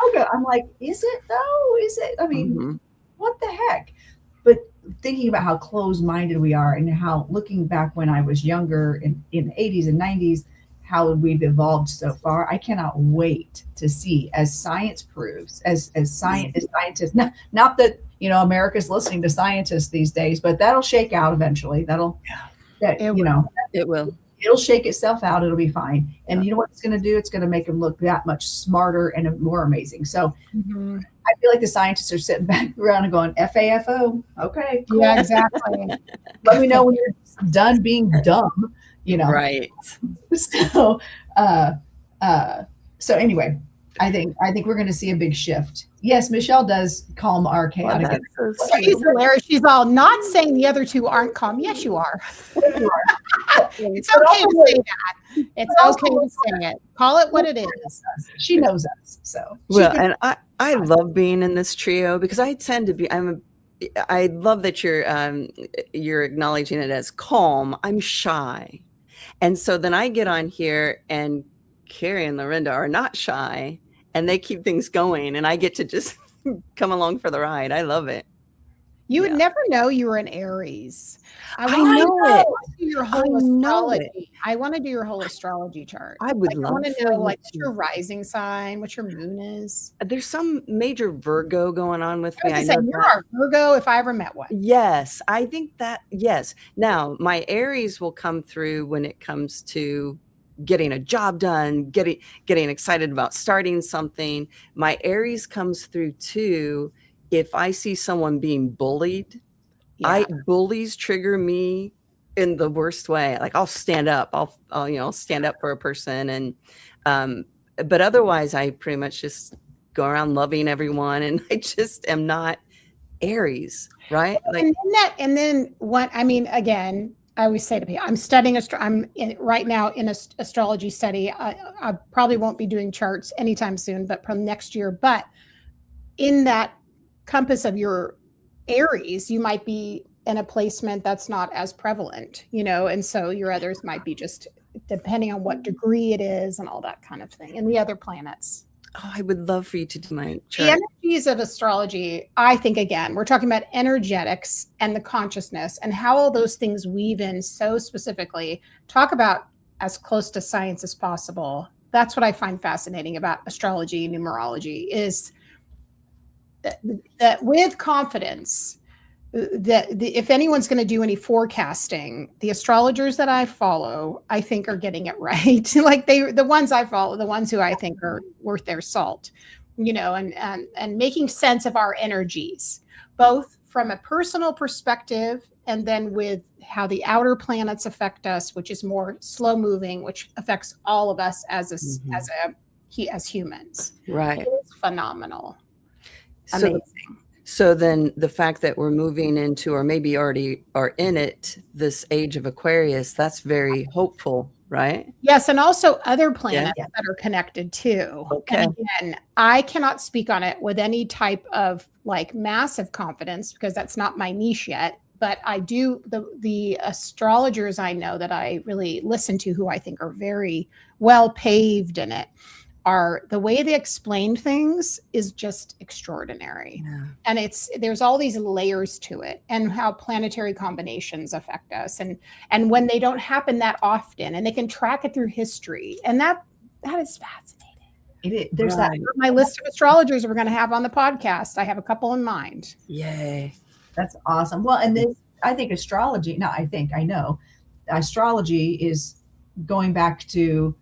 Yoga. I'm like, is it though? Is it? I mean, Mm-hmm. what the heck? But thinking about how closed-minded we are, and how, looking back when I was younger in the 80s and 90s, how we've evolved so far. I cannot wait to see, as science proves, as scientists, not that, you know, America's listening to scientists these days, but that'll shake out eventually. It will shake itself out. It'll be fine. And you know what it's going to do? It's going to make them look that much smarter and more amazing. So I feel like the scientists are sitting back around and going, FAFO. Okay, cool. Yeah, exactly. Let me know when you're done being dumb, you know? Right. So anyway, I think we're going to see a big shift. Yes, Michelle does calm our chaotic. Well, so She's hilarious. She's all not saying the other two aren't calm. Yes, you are. It's okay to say that. It's okay to say it. Call it what it is. She knows us. So well, and I love being in this trio because I tend to be. I love that you're acknowledging it as calm. I'm shy, and so then I get on here, and Carrie and Lorinda are not shy, and they keep things going, and I get to just come along for the ride. I love it. You would never know you were an Aries. I know it. Your whole astrology. I want to do your whole astrology chart. I would love. I want to know, like, what's your rising sign, what your moon is. There's some major Virgo going on with me. I know you're a Virgo if I ever met one. Yes, I think that. Yes. Now my Aries will come through when it comes to getting a job done, getting excited about starting something. My Aries comes through too. If I see someone being bullied, bullies trigger me in the worst way. Like I'll stand up, I'll stand up for a person, and but otherwise I pretty much just go around loving everyone, and I just am not Aries, right? Like, and then what? I mean, again, I always say to people, I'm studying right now in an astrology study. I probably won't be doing charts anytime soon, but from next year. But in that compass of your Aries, you might be in a placement that's not as prevalent, you know, and so your others might be just depending on what degree it is and all that kind of thing, and the other planets. Oh, I would love for you to do my chart. The energies of astrology, I think, again, we're talking about energetics and the consciousness and how all those things weave in so specifically. Talk about as close to science as possible. That's what I find fascinating about astrology, numerology, is that with confidence, if anyone's going to do any forecasting, the astrologers that I follow, I think, are getting it right. Like the ones I follow, the ones who I think are worth their salt, you know, and making sense of our energies, both from a personal perspective and then with how the outer planets affect us, which is more slow moving, which affects all of us as humans. Right. It's phenomenal. Amazing. So then the fact that we're moving into, or maybe already are in it, this age of Aquarius, that's very hopeful, right? Yes. And also other planets that are connected too. Okay. And again, I cannot speak on it with any type of like massive confidence because that's not my niche yet. But I do, the astrologers I know that I really listen to, who I think are very well paved in it, are the way they explain things is just extraordinary. Yeah. And there's all these layers to it, and how planetary combinations affect us, and when they don't happen that often, and they can track it through history. And that is fascinating. There's Right. My list of astrologers we're going to have on the podcast. I have a couple in mind. Yay. That's awesome. Well, and this, I think astrology, I know astrology is going back to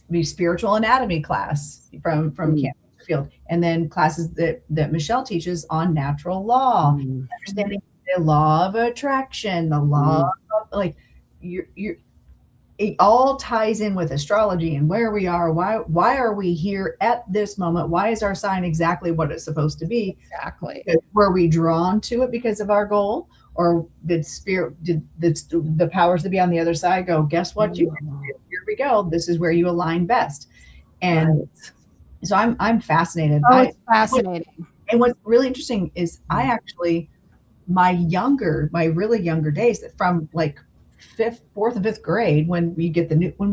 the spiritual anatomy class from Camp Field, and then classes that Michelle teaches on natural law, understanding the law of attraction, the law of, like, it all ties in with astrology and where we are. Why are we here at this moment? Why is our sign exactly what it's supposed to be? Exactly. Were we drawn to it because of our goal, or did the powers that be on the other side go, guess what? Here we go. This is where you align best. And so I'm fascinated. Oh, it's fascinating. And what's really interesting is I actually, my really younger days, from like fourth and fifth grade, when we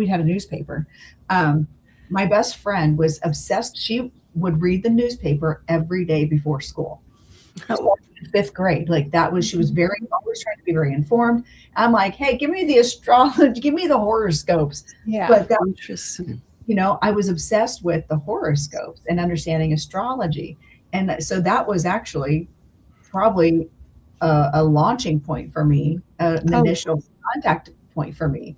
had a newspaper, my best friend was obsessed. She would read the newspaper every day before school. Fifth grade, like that was, she was always trying to be very informed. I'm like, hey, give me the astrology, give me the horoscopes. Yeah, but that, interesting. I was obsessed with the horoscopes and understanding astrology, and so that was actually probably a launching point for me, an initial contact point for me,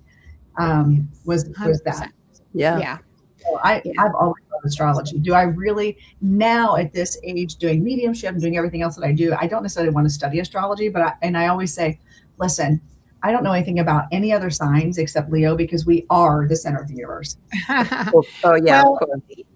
was that. Yeah. So I've always loved astrology. Do I really, now at this age, doing mediumship and doing everything else that I do, I don't necessarily want to study astrology, but I always say, listen, I don't know anything about any other signs except Leo, because we are the center of the universe. Oh yeah. Well,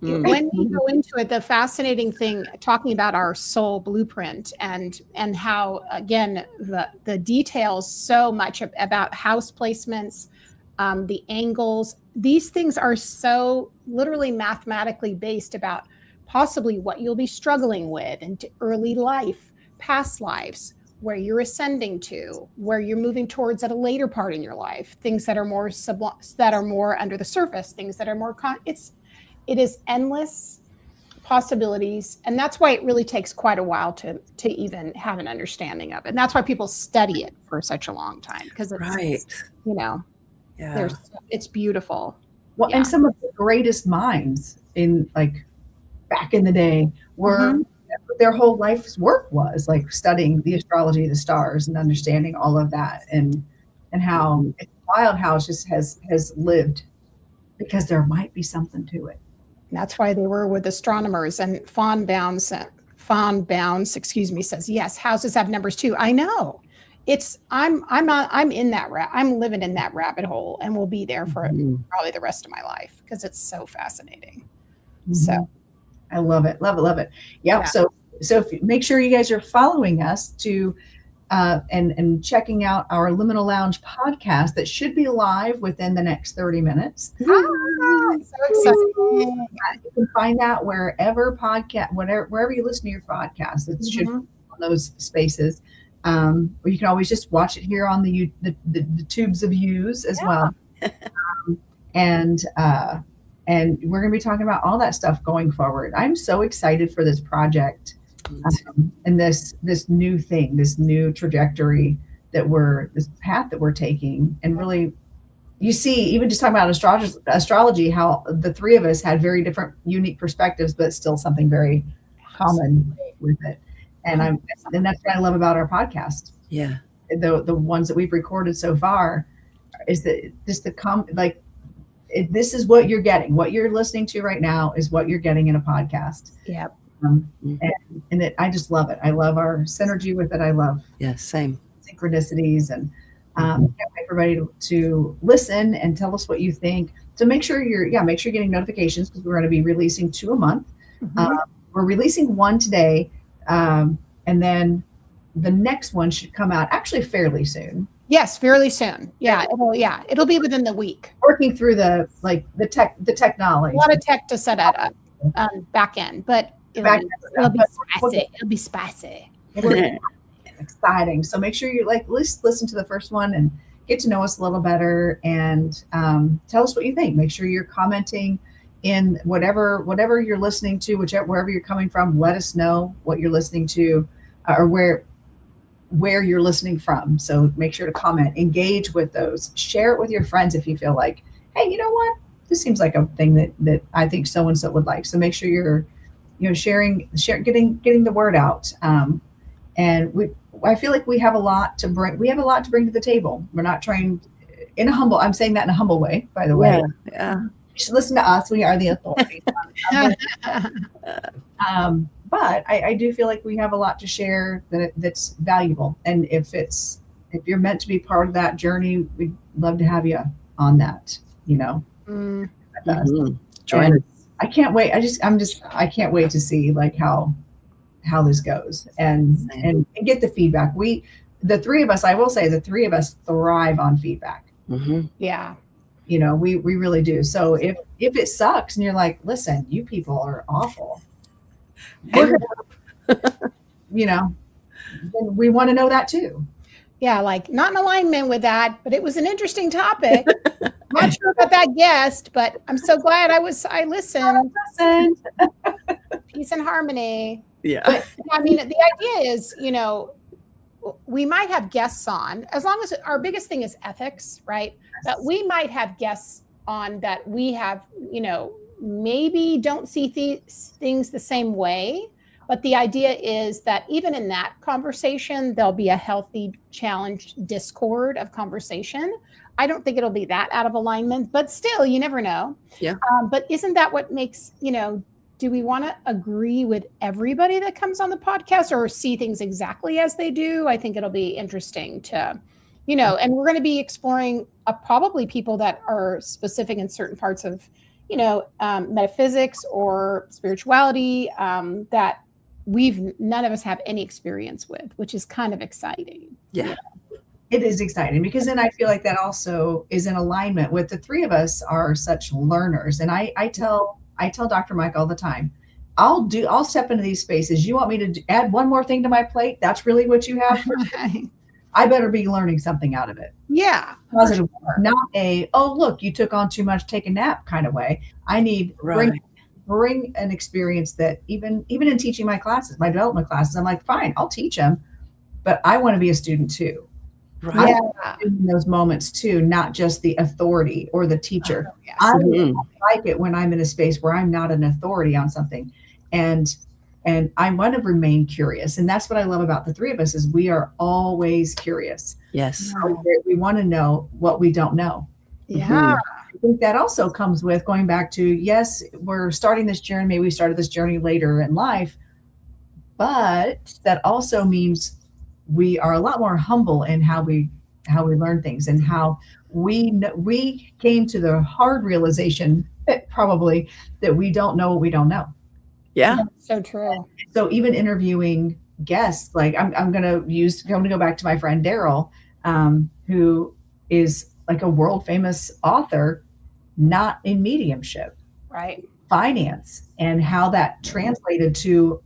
when we go into it, the fascinating thing, talking about our soul blueprint and how, again, the details so much about house placements, the angles, these things are so literally mathematically based about possibly what you'll be struggling with into early life, past lives, where you're ascending to, where you're moving towards at a later part in your life, things that are more that are more under the surface, things that are more it is endless possibilities, and that's why it really takes quite a while to even have an understanding of it. And that's why people study it for such a long time, because it's it's beautiful. Well, and some of the greatest minds in, like, back in the day were their whole life's work was like studying the astrology, the stars, and understanding all of that, and how it's wild how it just has lived, because there might be something to it. And that's why they were with astronomers. And Fawn Bounds, excuse me, says, yes, houses have numbers too. I know. I'm in that I'm living in that rabbit hole, and will be there for probably the rest of my life, because it's so fascinating. So I love it. Love it. Yeah. So make sure you guys are following us to and checking out our Liminal Lounge podcast that should be live within the next 30 minutes. So exciting. You can find that wherever you listen to your podcast. It should be on those spaces. Or you can always just watch it here on the tubes of views as well. And we're going to be talking about all that stuff going forward. I'm so excited for this project, and this new thing, this new trajectory this path that we're taking. And really, you see, even just talking about astrology, how the three of us had very different, unique perspectives, but still something very common with it. And that's what I love about our podcast. Yeah. The ones that we've recorded so far is that just this is what you're getting. What you're listening to right now is what you're getting in a podcast. Yep. I just love it. I love our synergy with it. I love same synchronicities, and can't wait for everybody to listen and tell us what you think. So make sure you're getting notifications, because we're going to be releasing 2 a month. We're releasing one today, and then the next one should come out actually fairly soon. Yes, fairly soon. Yeah, it'll be within the week. Working through the technology. A lot of tech to set that up back end, but it'll be spicy. Exciting. So make sure you listen to the first one and get to know us a little better, and tell us what you think. Make sure you're commenting in whatever you're listening to, wherever you're coming from. Let us know what you're listening to, or where you're listening from. So make sure to comment, engage with those, share it with your friends if you feel like, hey, you know what? this seems like a thing that I think so-and-so would like. So make sure you're sharing, getting the word out. And I feel like we have a lot to bring. We have a lot to bring to the table. We're not trying I'm saying that in a humble way, by the way. Yeah. You should listen to us. We are the authority. But I do feel like we have a lot to share that's valuable. And if you're meant to be part of that journey, we'd love to have you on that, Join us. I can't wait. I can't wait to see like how this goes and get the feedback. The three of us, I will say the three of us thrive on feedback. Mm-hmm. Yeah. We really do. So if it sucks and you're like, listen, you people are awful, then we want to know that too. Yeah, like not in alignment with that, but it was an interesting topic. Not sure about that guest, but I'm so glad I listened. Peace and harmony. Yeah. But, I mean, the idea is, we might have guests on, as long as our biggest thing is ethics, right? That we might have guests on that we have, maybe don't see things the same way. But the idea is that even in that conversation, there'll be a healthy, challenged discord of conversation. I don't think it'll be that out of alignment, but still, you never know. Yeah. But isn't that what makes, do we want to agree with everybody that comes on the podcast or see things exactly as they do? I think it'll be interesting to, and we're going to be exploring probably people that are specific in certain parts of, metaphysics or spirituality that none of us have any experience with, which is kind of exciting. Yeah. It is exciting because then I feel like that also is in alignment with the three of us are such learners. And I tell Dr. Mike all the time, I'll step into these spaces. You want me to add one more thing to my plate? That's really what you have for me? I better be learning something out of it. Yeah. Positive, not look, you took on too much, take a nap kind of way. I need bring an experience that even in teaching my classes, my development classes, I'm like, fine, I'll teach them, but I want to be a student too. Right. Yeah. In those moments too, not just the authority or the teacher. Oh, yes. I like it when I'm in a space where I'm not an authority on something, and I want to remain curious. And that's what I love about the three of us is we are always curious. Yes. We want to know what we don't know. Yeah. I think that also comes with going back to, yes, we're starting this journey. Maybe we started this journey later in life, but that also means we are a lot more humble in how we learn things and how we came to the hard realization probably that we don't know what we don't know. Yeah. So true. So even interviewing guests, like I'm going to go back to my friend Daryl, who is like a world famous author, not in mediumship, right? Finance, and how that translated to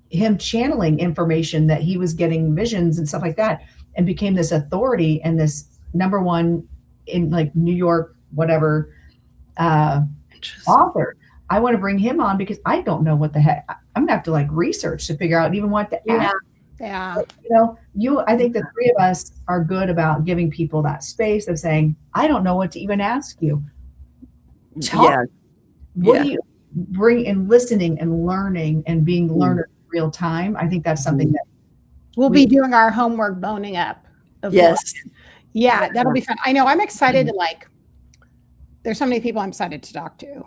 him channeling information that he was getting visions and stuff like that, and became this authority and this number one in like New York, whatever, author. I want to bring him on because I don't know what the heck. I'm gonna have to like research to figure out even what to ask. Yeah. But, I think the three of us are good about giving people that space of saying, I don't know what to even ask you. Talk. What do you bring in listening and learning and being learner in real time? I think that's something that we'll be doing our homework boning up. Yes. Yeah, that'll be fun. I know. I'm excited to there's so many people I'm excited to talk to.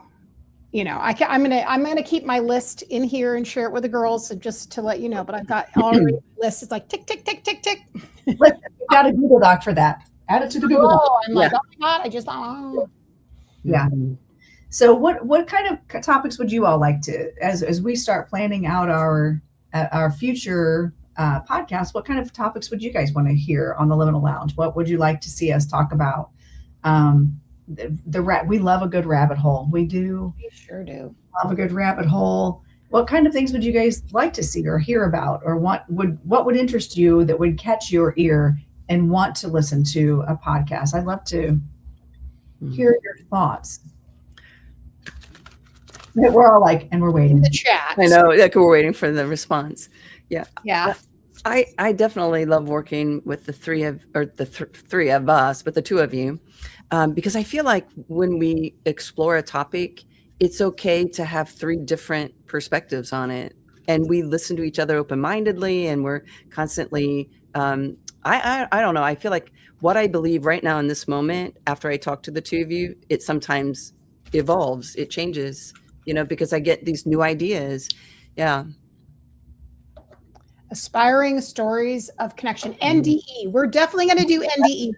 I'm gonna keep my list in here and share it with the girls, so just to let you know. But I've got already a list. It's like tick tick tick tick tick. We've got a Google Doc for that. Add it to the Google Doc. I'm like, oh my God, I just Yeah. So what kind of topics would you all like to, as we start planning out our future podcast, what kind of topics would you guys want to hear on the Liminal Lounge? What would you like to see us talk about? We love a good rabbit hole. We do. We sure do. Love a good rabbit hole. What kind of things would you guys like to see or hear about, or what would interest you that would catch your ear and want to listen to a podcast? I'd love to hear your thoughts. We're all like, and we're waiting. In the chat. I know, like we're waiting for the response. Yeah. Yeah. I definitely love working with the three of us, but the two of you, because I feel like when we explore a topic, it's okay to have three different perspectives on it, and we listen to each other open-mindedly, and we're constantly. I don't know. I feel like what I believe right now in this moment, after I talk to the two of you, it sometimes evolves, it changes, because I get these new ideas. Yeah. Aspiring Stories of Connection, NDE. We're definitely going to do NDE.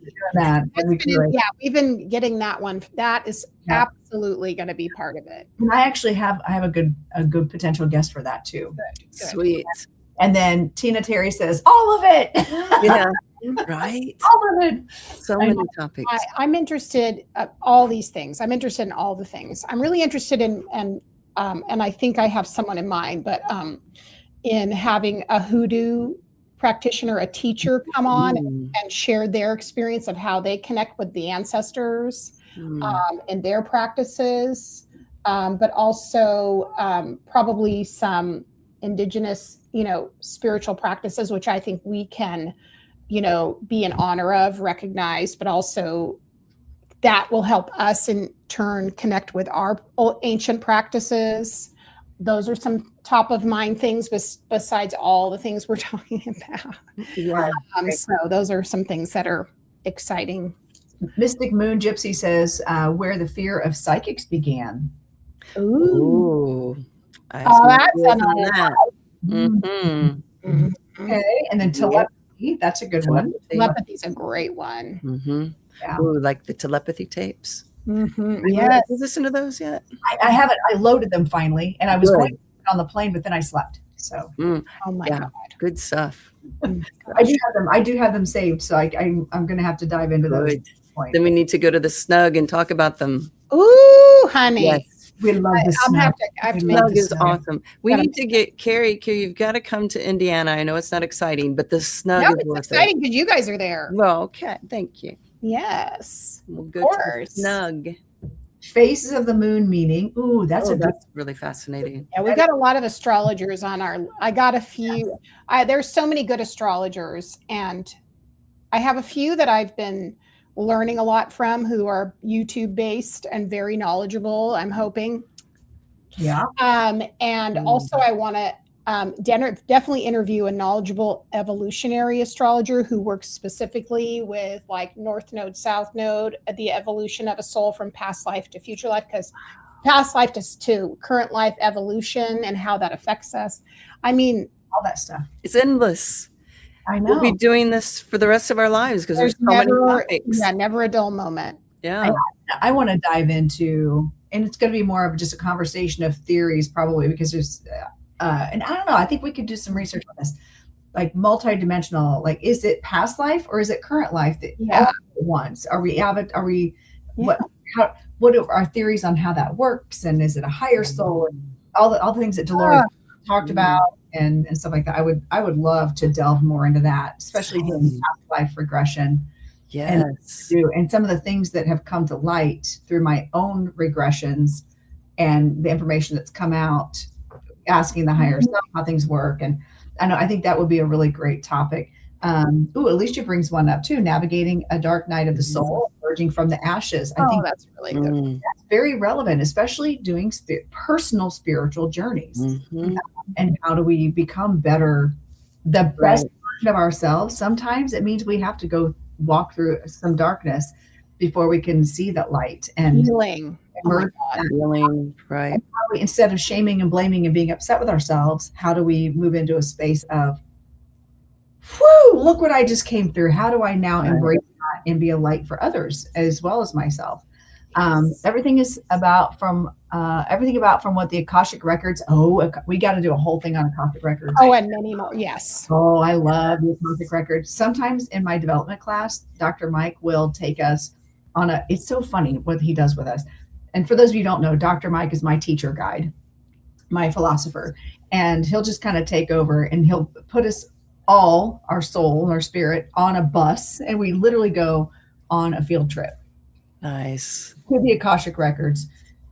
We've been getting that one. That is absolutely going to be part of it. And I actually have a good potential guest for that too. Good. Sweet. And then Tina Terry says, all of it. Yeah. Right. All of it. So many topics. I'm interested in all these things. I'm interested in all the things. I'm really interested in, and I think I have someone in mind, but in having a hoodoo practitioner, a teacher come on and share their experience of how they connect with the ancestors and their practices, but also probably some indigenous, spiritual practices, which I think we can, be in honor of, recognize, but also that will help us in turn connect with our ancient practices. Those are some top of mind things besides all the things we're talking about. Yeah. So those are some things that are exciting. Mystic Moon Gypsy says, where the fear of psychics began. Ooh. That's that. Mm-hmm. Okay. And then telepathy, that's a good one. Telepathy's a great one. Mm-hmm. Yeah. Ooh, like the telepathy tapes. Mm-hmm. Yes. Have you listened to those yet? I haven't. I loaded them finally, and I was going on the plane, but then I slept. So, oh my God, good stuff. I do have them saved, so I'm going to have to dive into those. Then we need to go to the snug and talk about them. Ooh, honey. Yes, we love the snug. Snug is awesome. We need to get Carrie. You've got to come to Indiana. I know it's not exciting, but the snug is worth exciting because you guys are there. Well, okay, thank you. Yes, we'll go to the snug. Faces of the Moon meeting. Ooh, that's really fascinating. Yeah, we've got a lot of astrologers on I got a few. There's so many good astrologers, and I have a few that I've been learning a lot from who are YouTube based and very knowledgeable, I'm hoping. Yeah. And also I want to definitely interview a knowledgeable evolutionary astrologer who works specifically with like North Node, South Node, the evolution of a soul from past life to future life, because past life to current life evolution and how that affects us. I mean, all that stuff. It's endless. I know. We'll be doing this for the rest of our lives because there's so many topics. Yeah, never a dull moment. Yeah. I want to dive into, and it's going to be more of just a conversation of theories probably, because there's and I don't know, I think we could do some research on this, like multidimensional, like is it past life or is it current life that once what are our theories on how that works, and is it a higher soul, and all the things that Dolores talked about and stuff like that. I would love to delve more into that, especially doing past life regression. Yes. And some of the things that have come to light through my own regressions and the information that's come out, asking the higher self how things work. And I think that would be a really great topic. Alicia brings one up too, navigating a dark night of the soul, emerging from the ashes. I think that's really good. That's very relevant, especially doing personal spiritual journeys. And how do we become better, the best version of ourselves? Sometimes it means we have to go walk through some darkness before we can see that light and healing. Healing, right. Instead of shaming and blaming and being upset with ourselves, how do we move into a space of, whew, look what I just came through. How do I now embrace that and be a light for others as well as myself? Everything about from what the Akashic Records. We got to do a whole thing on Akashic Records. And many more. Yes. I love the Akashic Records. Sometimes in my development class, Dr. Mike will take us on it's so funny what he does with us. And for those of you who don't know, Dr. Mike is my teacher guide, my philosopher, and he'll just kind of take over and he'll put us all, our soul, our spirit, on a bus, and we literally go on a field trip. Nice. With the Akashic Records.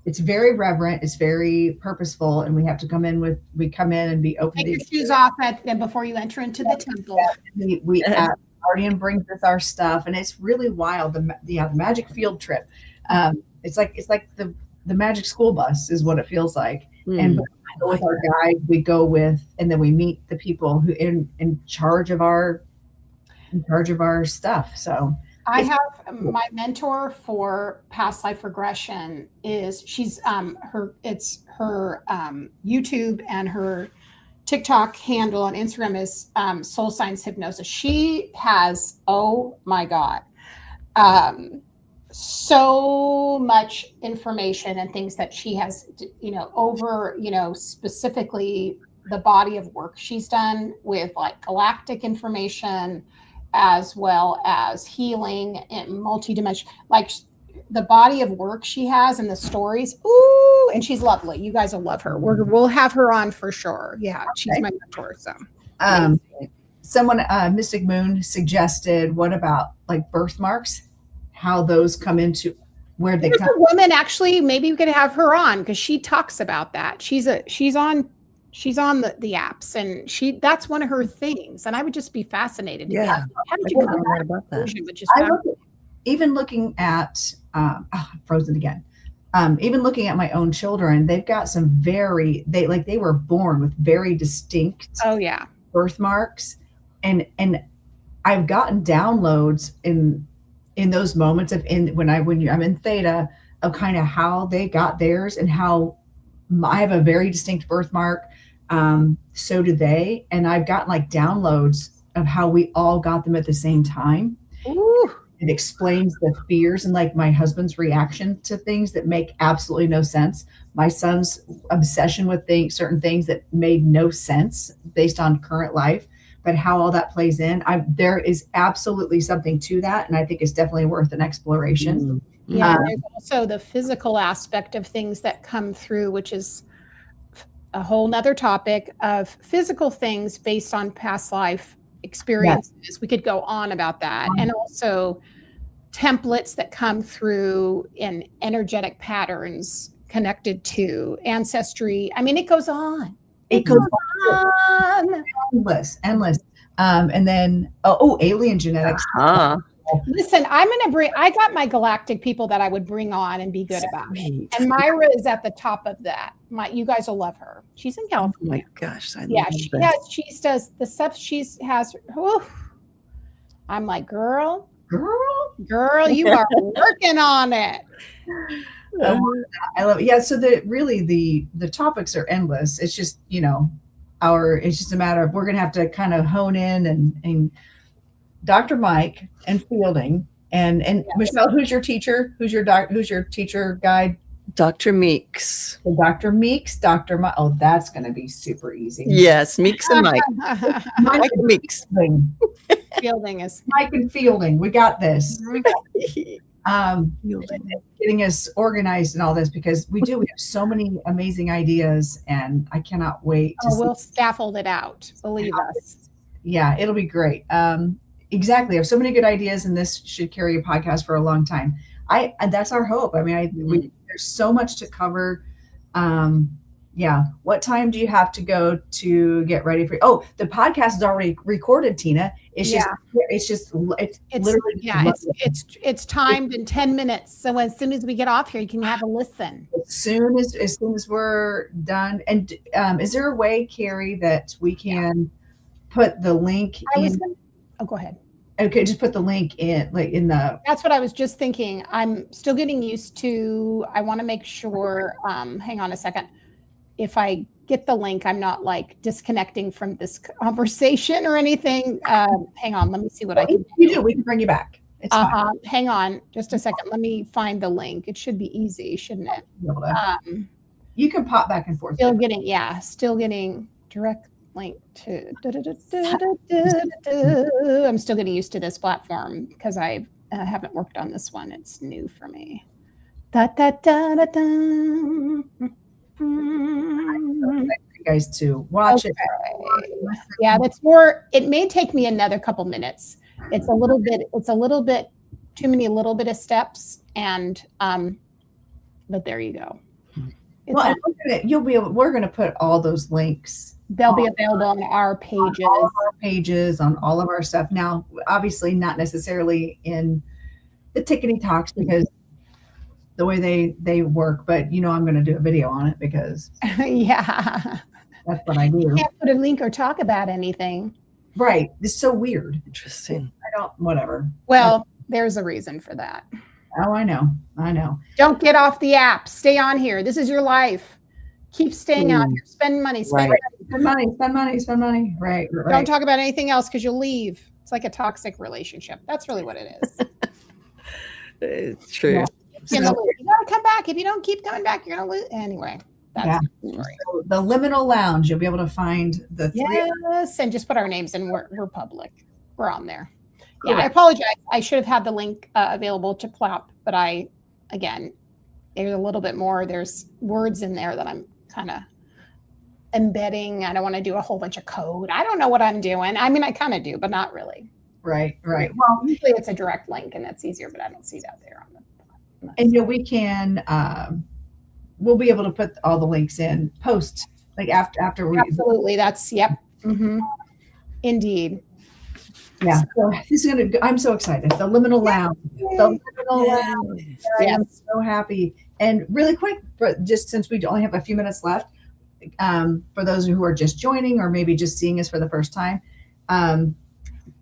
it's very reverent, it's very purposeful, and we have to come in and be open. Take your shoes off before you enter into the temple. We Guardian brings us our stuff, and it's really wild. The magic field trip. It's like the magic school bus is what it feels like. And with our guide, we go with, and then we meet the people who in charge of our stuff. So I have my mentor for past life regression she's her YouTube and her TikTok handle on Instagram is Soul Science Hypnosis. She has, oh my God, so much information and things that she has, over, specifically the body of work she's done with like galactic information, as well as healing and multidimensional, like the body of work she has and the stories. Ooh, and she's lovely. You guys will love her. We'll have her on for sure. Yeah, she's my mentor. So, someone, Mystic Moon, suggested, what about like birthmarks? How those come into where they come. A woman, actually, maybe we could have her on because she talks about that. She's on the apps, and that's one of her things. And I would just be fascinated. Yeah. How did you come about that? Even looking at frozen again. Even looking at my own children, they've got some they were born with very distinct birthmarks, and I've gotten downloads in those moments when I'm in theta of kind of how they got theirs and how I have a very distinct birthmark. So do they. And I've gotten like downloads of how we all got them at the same time. Ooh. It explains the fears and like my husband's reaction to things that make absolutely no sense. My son's obsession with certain things that made no sense based on current life, but how all that plays in. There is absolutely something to that. And I think it's definitely worth an exploration. Yeah. There's also the physical aspect of things that come through, which is a whole nother topic of physical things based on past life experiences. Yes. We could go on about that. And also templates that come through in energetic patterns connected to ancestry. I mean, it goes on. It goes on. Endless. And then, alien genetics. Listen, I got my galactic people that I would bring on and be good about. And Myra is at the top of that. You guys will love her. She's in California. Oh my gosh. She does the stuff I'm like, girl, you are working on it. I love it. Yeah. So the topics are endless. It's just, it's just a matter of, we're going to have to kind of hone in and Dr. Mike and Fielding and yes. Michelle, who's your teacher? Who's your teacher guide? Dr. Meeks. So Dr. Meeks, Dr. Mike. Oh, that's going to be super easy. Yes. Meeks and Mike. Mike and Meeks. Fielding is Mike and Fielding. We got this. Getting us organized and all this, because we have so many amazing ideas, and I cannot wait to we'll scaffold it out, believe us. Yeah, it'll be great. Exactly. I have so many good ideas, and this should carry a podcast for a long time. And that's our hope. I mean, there's so much to cover. What time do you have to go to get ready for? Oh, the podcast is already recorded, Tina. It's timed in 10 minutes. So as soon as we get off here, you can have a listen. As soon as we're done. And is there a way, Carrie, that we can put the link in? Go ahead. Okay, just put the link in That's what I was just thinking. I'm still getting used to, I want to make sure, hang on a second. If I get the link, I'm not like disconnecting from this conversation or anything. Hang on, let me see what I can do. We can bring you back. It's fine. Hang on just a second. Let me find the link. It should be easy, shouldn't it? You can pop back and forth. Still getting direct link to. I'm still getting used to this platform because I haven't worked on this one. It's new for me. You guys to watch it. Yeah, that's more. It may take me another couple minutes. It's a little bit too many little bit of steps, and but there you go. Well, we're going to put all those links. They'll be available on our pages. On all of our pages, on all of our stuff. Now, obviously not necessarily in the Tickety Talks because the way they work, but I'm going to do a video on it because yeah, that's what I do. You can't put a link or talk about anything. Right. It's so weird. Interesting. Whatever. Well, there's a reason for that. Oh, I know. Don't get off the app. Stay on here. This is your life. Keep staying on here. Spend money. Spend money. Right. Don't talk about anything else because you'll leave. It's like a toxic relationship. That's really what it is. It's true. Yeah. You gotta come back. If you don't keep coming back, you're gonna lose. Anyway, that's the story. So the Liminal Lounge, you'll be able to find the three. Yes, and just put our names in. We're public. We're on there. Yeah, I apologize. I should have had the link available to Plop, but there's a little bit more. There's words in there that I'm kind of embedding. I don't want to do a whole bunch of code. I don't know what I'm doing. I mean, I kind of do, but not really. Right. Well, usually it's a direct link, and that's easier, but I don't see that there on the. And we can, we'll be able to put all the links in post, like after we. Absolutely, that's yep. Mm-hmm. Indeed. Yeah. So this is I'm so excited. The Liminal Lounge. The Liminal Lounge. I am so happy. And really quick, just since we only have a few minutes left, for those who are just joining or maybe just seeing us for the first time,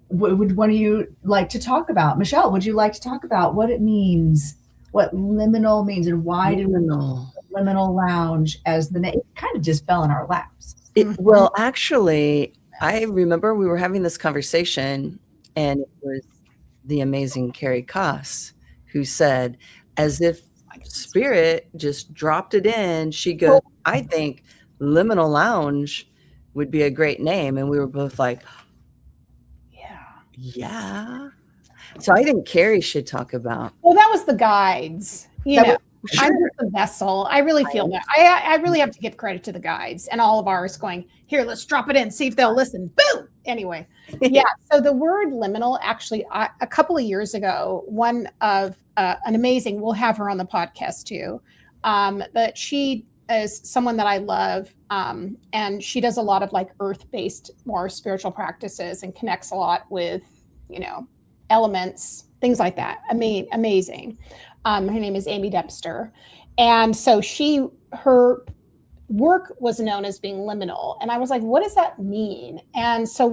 what would one of you like to talk about? Michelle, would you like to talk about what it means, what liminal means, and why Liminal Lounge as the name? It kind of just fell in our laps. Well, actually, I remember we were having this conversation, and it was the amazing Carrie Koss who said, as if Spirit just dropped it in, she goes, I think Liminal Lounge would be a great name. And we were both like, yeah. So I think Carrie should talk about. Well, that was the guides. I'm just a vessel. I really feel that. I really have to give credit to the guides and all of ours going, here, let's drop it in, see if they'll listen. Boom. Anyway. Yeah. So the word liminal, actually, a couple of years ago, one of an amazing, we'll have her on the podcast too. But she is someone that I love. And she does a lot of like earth-based, more spiritual practices and connects a lot with, elements, things like that. Amazing. Her name is Amy Dempster. And so her work was known as being liminal. And I was like, what does that mean? And so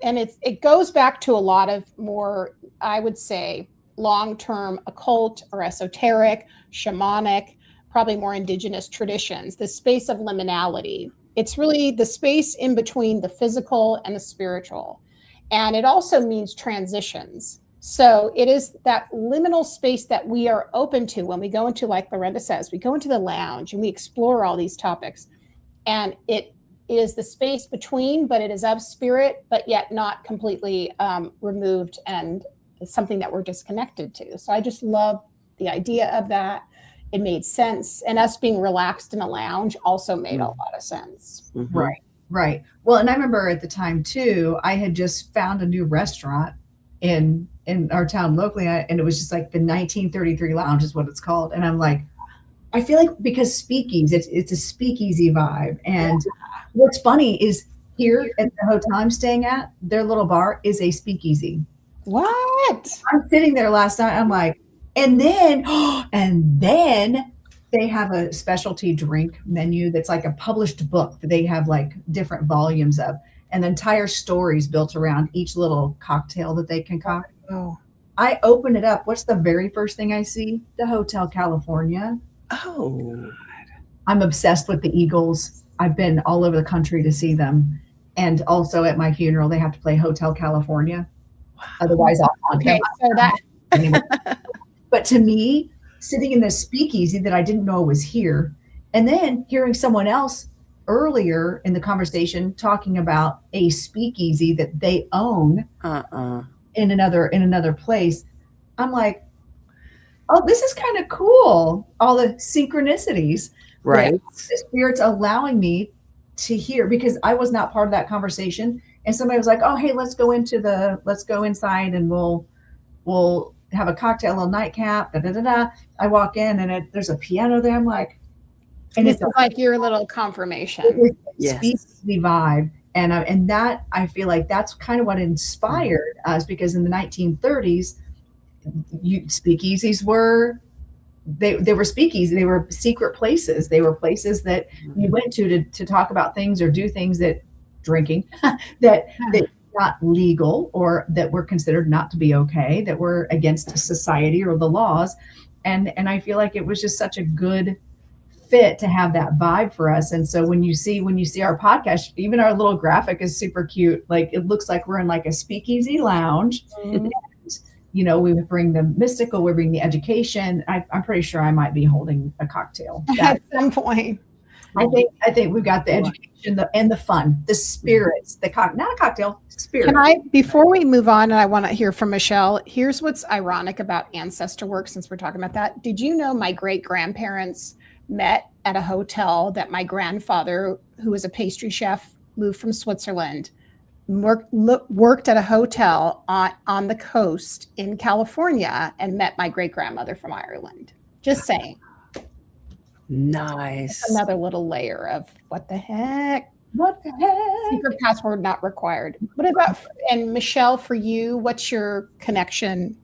it goes back to a lot of more, I would say, long-term occult or esoteric, shamanic, probably more indigenous traditions, the space of liminality. It's really the space in between the physical and the spiritual. And it also means transitions. So it is that liminal space that we are open to when we go into, like Lorenda says, we go into the lounge and we explore all these topics. And it is the space between, but it is of spirit, but yet not completely removed and something that we're disconnected to. So I just love the idea of that. It made sense. And us being relaxed in a lounge also made a lot of sense. Mm-hmm. Right. Well, and I remember at the time too, I had just found a new restaurant in our town locally, and it was just like the 1933 Lounge is what it's called. And I'm like, I feel like because speakeasy, it's a speakeasy vibe. And what's funny is here at the hotel I'm staying at, their little bar is a speakeasy. What? I'm sitting there last night. I'm like, and then they have a specialty drink menu that's like a published book that they have like different volumes of, and entire stories built around each little cocktail that they concoct. Oh. I open it up. What's the very first thing I see? The Hotel California. Oh. I'm obsessed with the Eagles. I've been all over the country to see them. And also at my funeral, they have to play Hotel California. Wow. Otherwise, I'll haunt them. So that. Anyway. But to me, sitting in this speakeasy that I didn't know was here, and then hearing someone else earlier in the conversation talking about a speakeasy that they own in another place, I'm like, oh, this is kind of cool. All the synchronicities, right? The Spirit's allowing me to hear, because I was not part of that conversation. And somebody was like, oh, hey, let's go inside and we'll have a cocktail, a little nightcap, I walk in and there's a piano there. I'm like, And it's like your little confirmation. Speakeasy vibe. And that, I feel like that's kind of what inspired us, because in the 1930s, speakeasies were, they were speakeasy. They were secret places. They were places that you went to talk about things or do things that drinking that not legal, or that were considered not to be okay, that were against society or the laws. And I feel like it was just such a good fit to have that vibe for us. And so when you see our podcast, even our little graphic is super cute. Like, it looks like we're in like a speakeasy lounge. Mm-hmm. And, we would bring the mystical, we bring the education. I'm pretty sure I might be holding a cocktail at some point. I think we've got the education and the fun, the spirits, not a cocktail, spirit. Before we move on, and I want to hear from Michelle, here's what's ironic about ancestor work, since we're talking about that. Did you know my great-grandparents met at a hotel that my grandfather, who was a pastry chef, moved from Switzerland, worked at a hotel on the coast in California, and met my great-grandmother from Ireland? Just saying. Nice. That's another little layer of what the heck? Secret password not required. What about, and Michelle, for you, what's your connection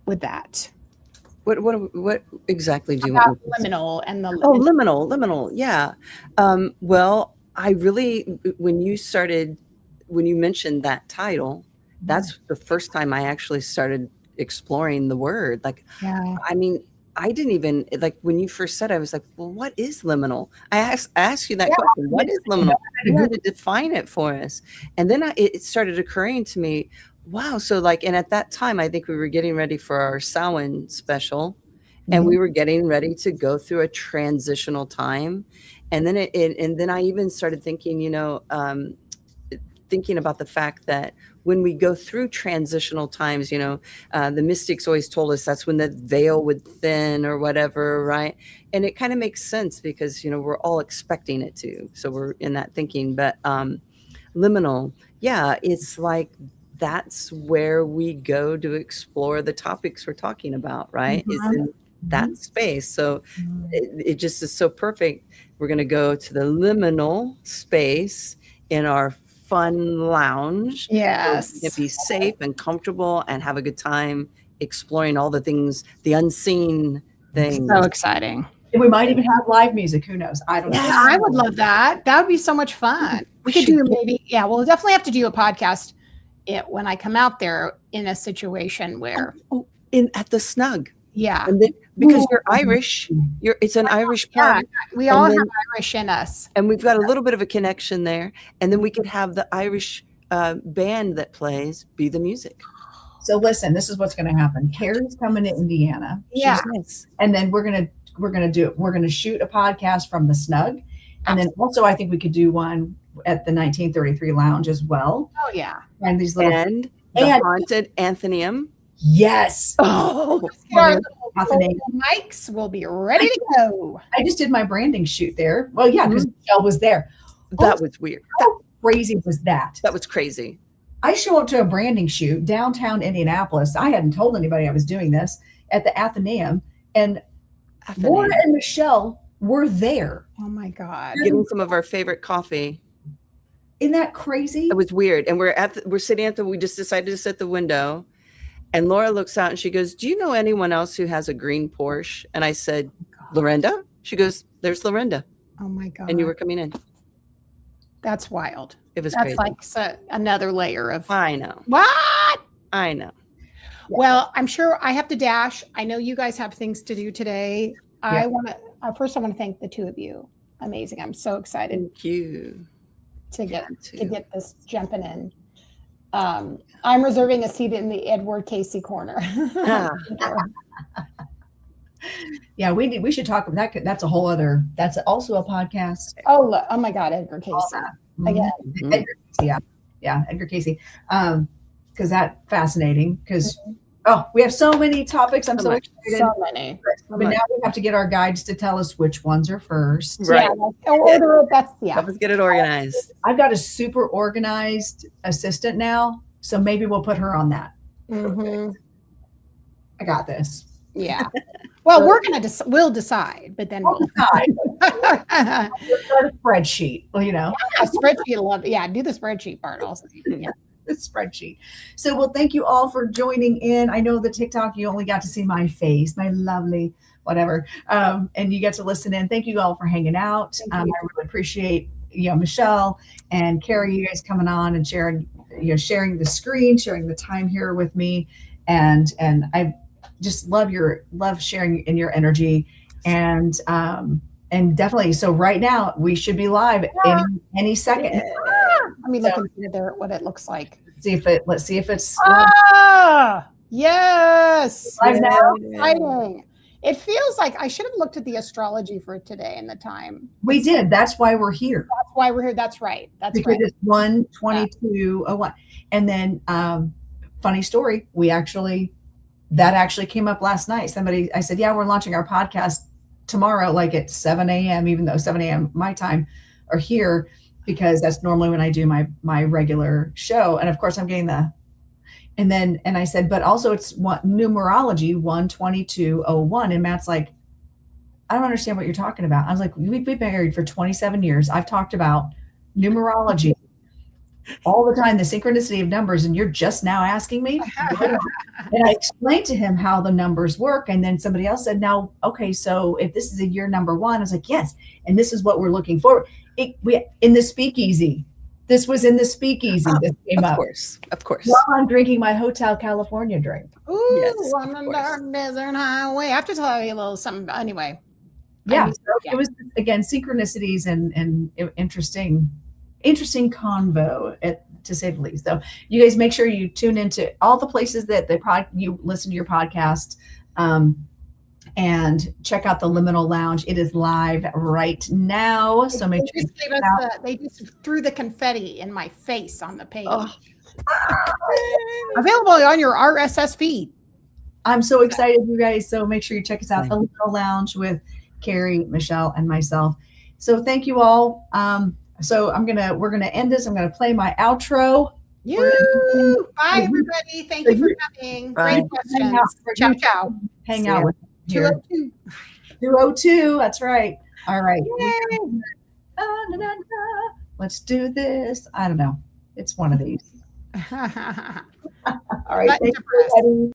with that? What exactly do you about want? Liminal and the liminal, yeah. Well, I really, when you mentioned that title, that's the first time I actually started exploring the word. Like, I mean, I didn't even, like, when you first said it, I was like, well, what is liminal? I asked you that question. What is liminal? You had to define it for us. And then it started occurring to me, wow. So like, and at that time, I think we were getting ready for our Samhain special, and we were getting ready to go through a transitional time. And then and then I even started thinking, thinking about the fact that when we go through transitional times, the mystics always told us that's when the veil would thin or whatever, right? And it kind of makes sense because, we're all expecting it to. So we're in that thinking. But liminal, yeah, it's like that's where we go to explore the topics we're talking about, right? It's in that space. So it just is so perfect. We're going to go to the liminal space in our fun lounge. Yes. To be safe and comfortable and have a good time exploring all the things, the unseen things. So exciting. And we might even have live music. Who knows? I don't know. Yeah, I would love that. That would be so much fun. We could do maybe, we'll definitely have to do a podcast when I come out there in a situation where. At the Snug. Yeah. And then, because you're Irish, it's an Irish party. Yeah, we all have Irish in us. And we've got a little bit of a connection there. And then we could have the Irish band that plays be the music. So listen, this is what's going to happen. Carrie's coming to Indiana. Yeah. And then we're going to shoot a podcast from the Snug. And then also I think we could do one at the 1933 Lounge as well. Oh yeah. And these little and the haunted Athenaeum. Yes. Oh, our little mics will be ready to go. I just did my branding shoot there. Well, yeah, because Michelle was there. That was weird. How crazy was that? That was crazy. I show up to a branding shoot downtown Indianapolis. I hadn't told anybody I was doing this at the Athenaeum, and Laura and Michelle were there. Oh my God. Getting some of our favorite coffee. Isn't that crazy? It was weird. And we're sitting we just decided to sit at the window. And Laura looks out and she goes, do you know anyone else who has a green Porsche? And I said, Lorenda? She goes, there's Lorenda. Oh my God. And you were coming in. That's wild. It was That's crazy. Like another layer of. I know. What? I know. Well, I'm sure I have to dash. I know you guys have things to do today. I want to, first I want to thank the two of you. Amazing. I'm so excited. Thank you. To get this jumping in. I'm reserving a seat in the Edward Casey corner. Yeah, we should talk about that. That's a whole other. That's also a podcast. Oh my God, Edgar Casey again. Edgar Casey, yeah, Edgar Casey. Because that's fascinating. Because we have so many topics. I'm so excited. So many. But now we have to get our guides to tell us which ones are first. Right. Let's get it organized. I've got a super organized assistant now, so maybe we'll put her on that. Mm-hmm. I got this. Yeah. Well, we'll decide, but then we'll decide. We'll start a spreadsheet. Well, Yeah, spreadsheet. Love it. Yeah, do the spreadsheet part also. Yeah. The spreadsheet. So, well, thank you all for joining in. I know the TikTok, you only got to see my face, my lovely whatever, and you get to listen in. Thank you all for hanging out. I really appreciate Michelle and Carrie, you guys coming on and sharing the screen, sharing the time here with me, and I just love sharing in your energy, and definitely. So right now we should be live any second. Yeah. Let me look at what it looks like. Let's see if it's yes. Live now. Exciting. It feels like I should have looked at the astrology for today and the time. We did. That's why we're here. That's why we're here. That's right. Because right. It's 1:22:01. And then funny story, that actually came up last night. I said, yeah, we're launching our podcast tomorrow, like at 7 a.m., even though 7 a.m. my time or here, because that's normally when I do my regular show. And of course I'm getting and I said, but also it's numerology 1:22:01. And Matt's like, I don't understand what you're talking about. I was like, we've been married for 27 years. I've talked about numerology all the time, the synchronicity of numbers, and you're just now asking me. And I explained to him how the numbers work. And then somebody else said, now, okay, so if this is a year number 1, I was like, yes. And this is what we're looking for. In the speakeasy. This was in the speakeasy. This came up. Of course. While I'm drinking my Hotel California drink. Ooh, yes, on the dark desert highway. I have to tell you a little something. Anyway. Yeah. It was, again, synchronicities and interesting convo, to say the least. So you guys make sure you tune into all the places that you listen to your podcast, and check out the Liminal Lounge. It is live right now. So make sure they just threw the confetti in my face on the page. Oh. Available on your RSS feed. I'm so excited, you guys. So make sure you check us out, the Liminal Lounge with Carrie, Michelle, and myself. So thank you all. So we're gonna end this. I'm gonna play my outro. Bye, everybody. Thank you for coming. Great questions. Ciao. Hang out with here. 202. That's right. All right. Let's do this. I don't know. It's one of these. All right. Thanks, everybody.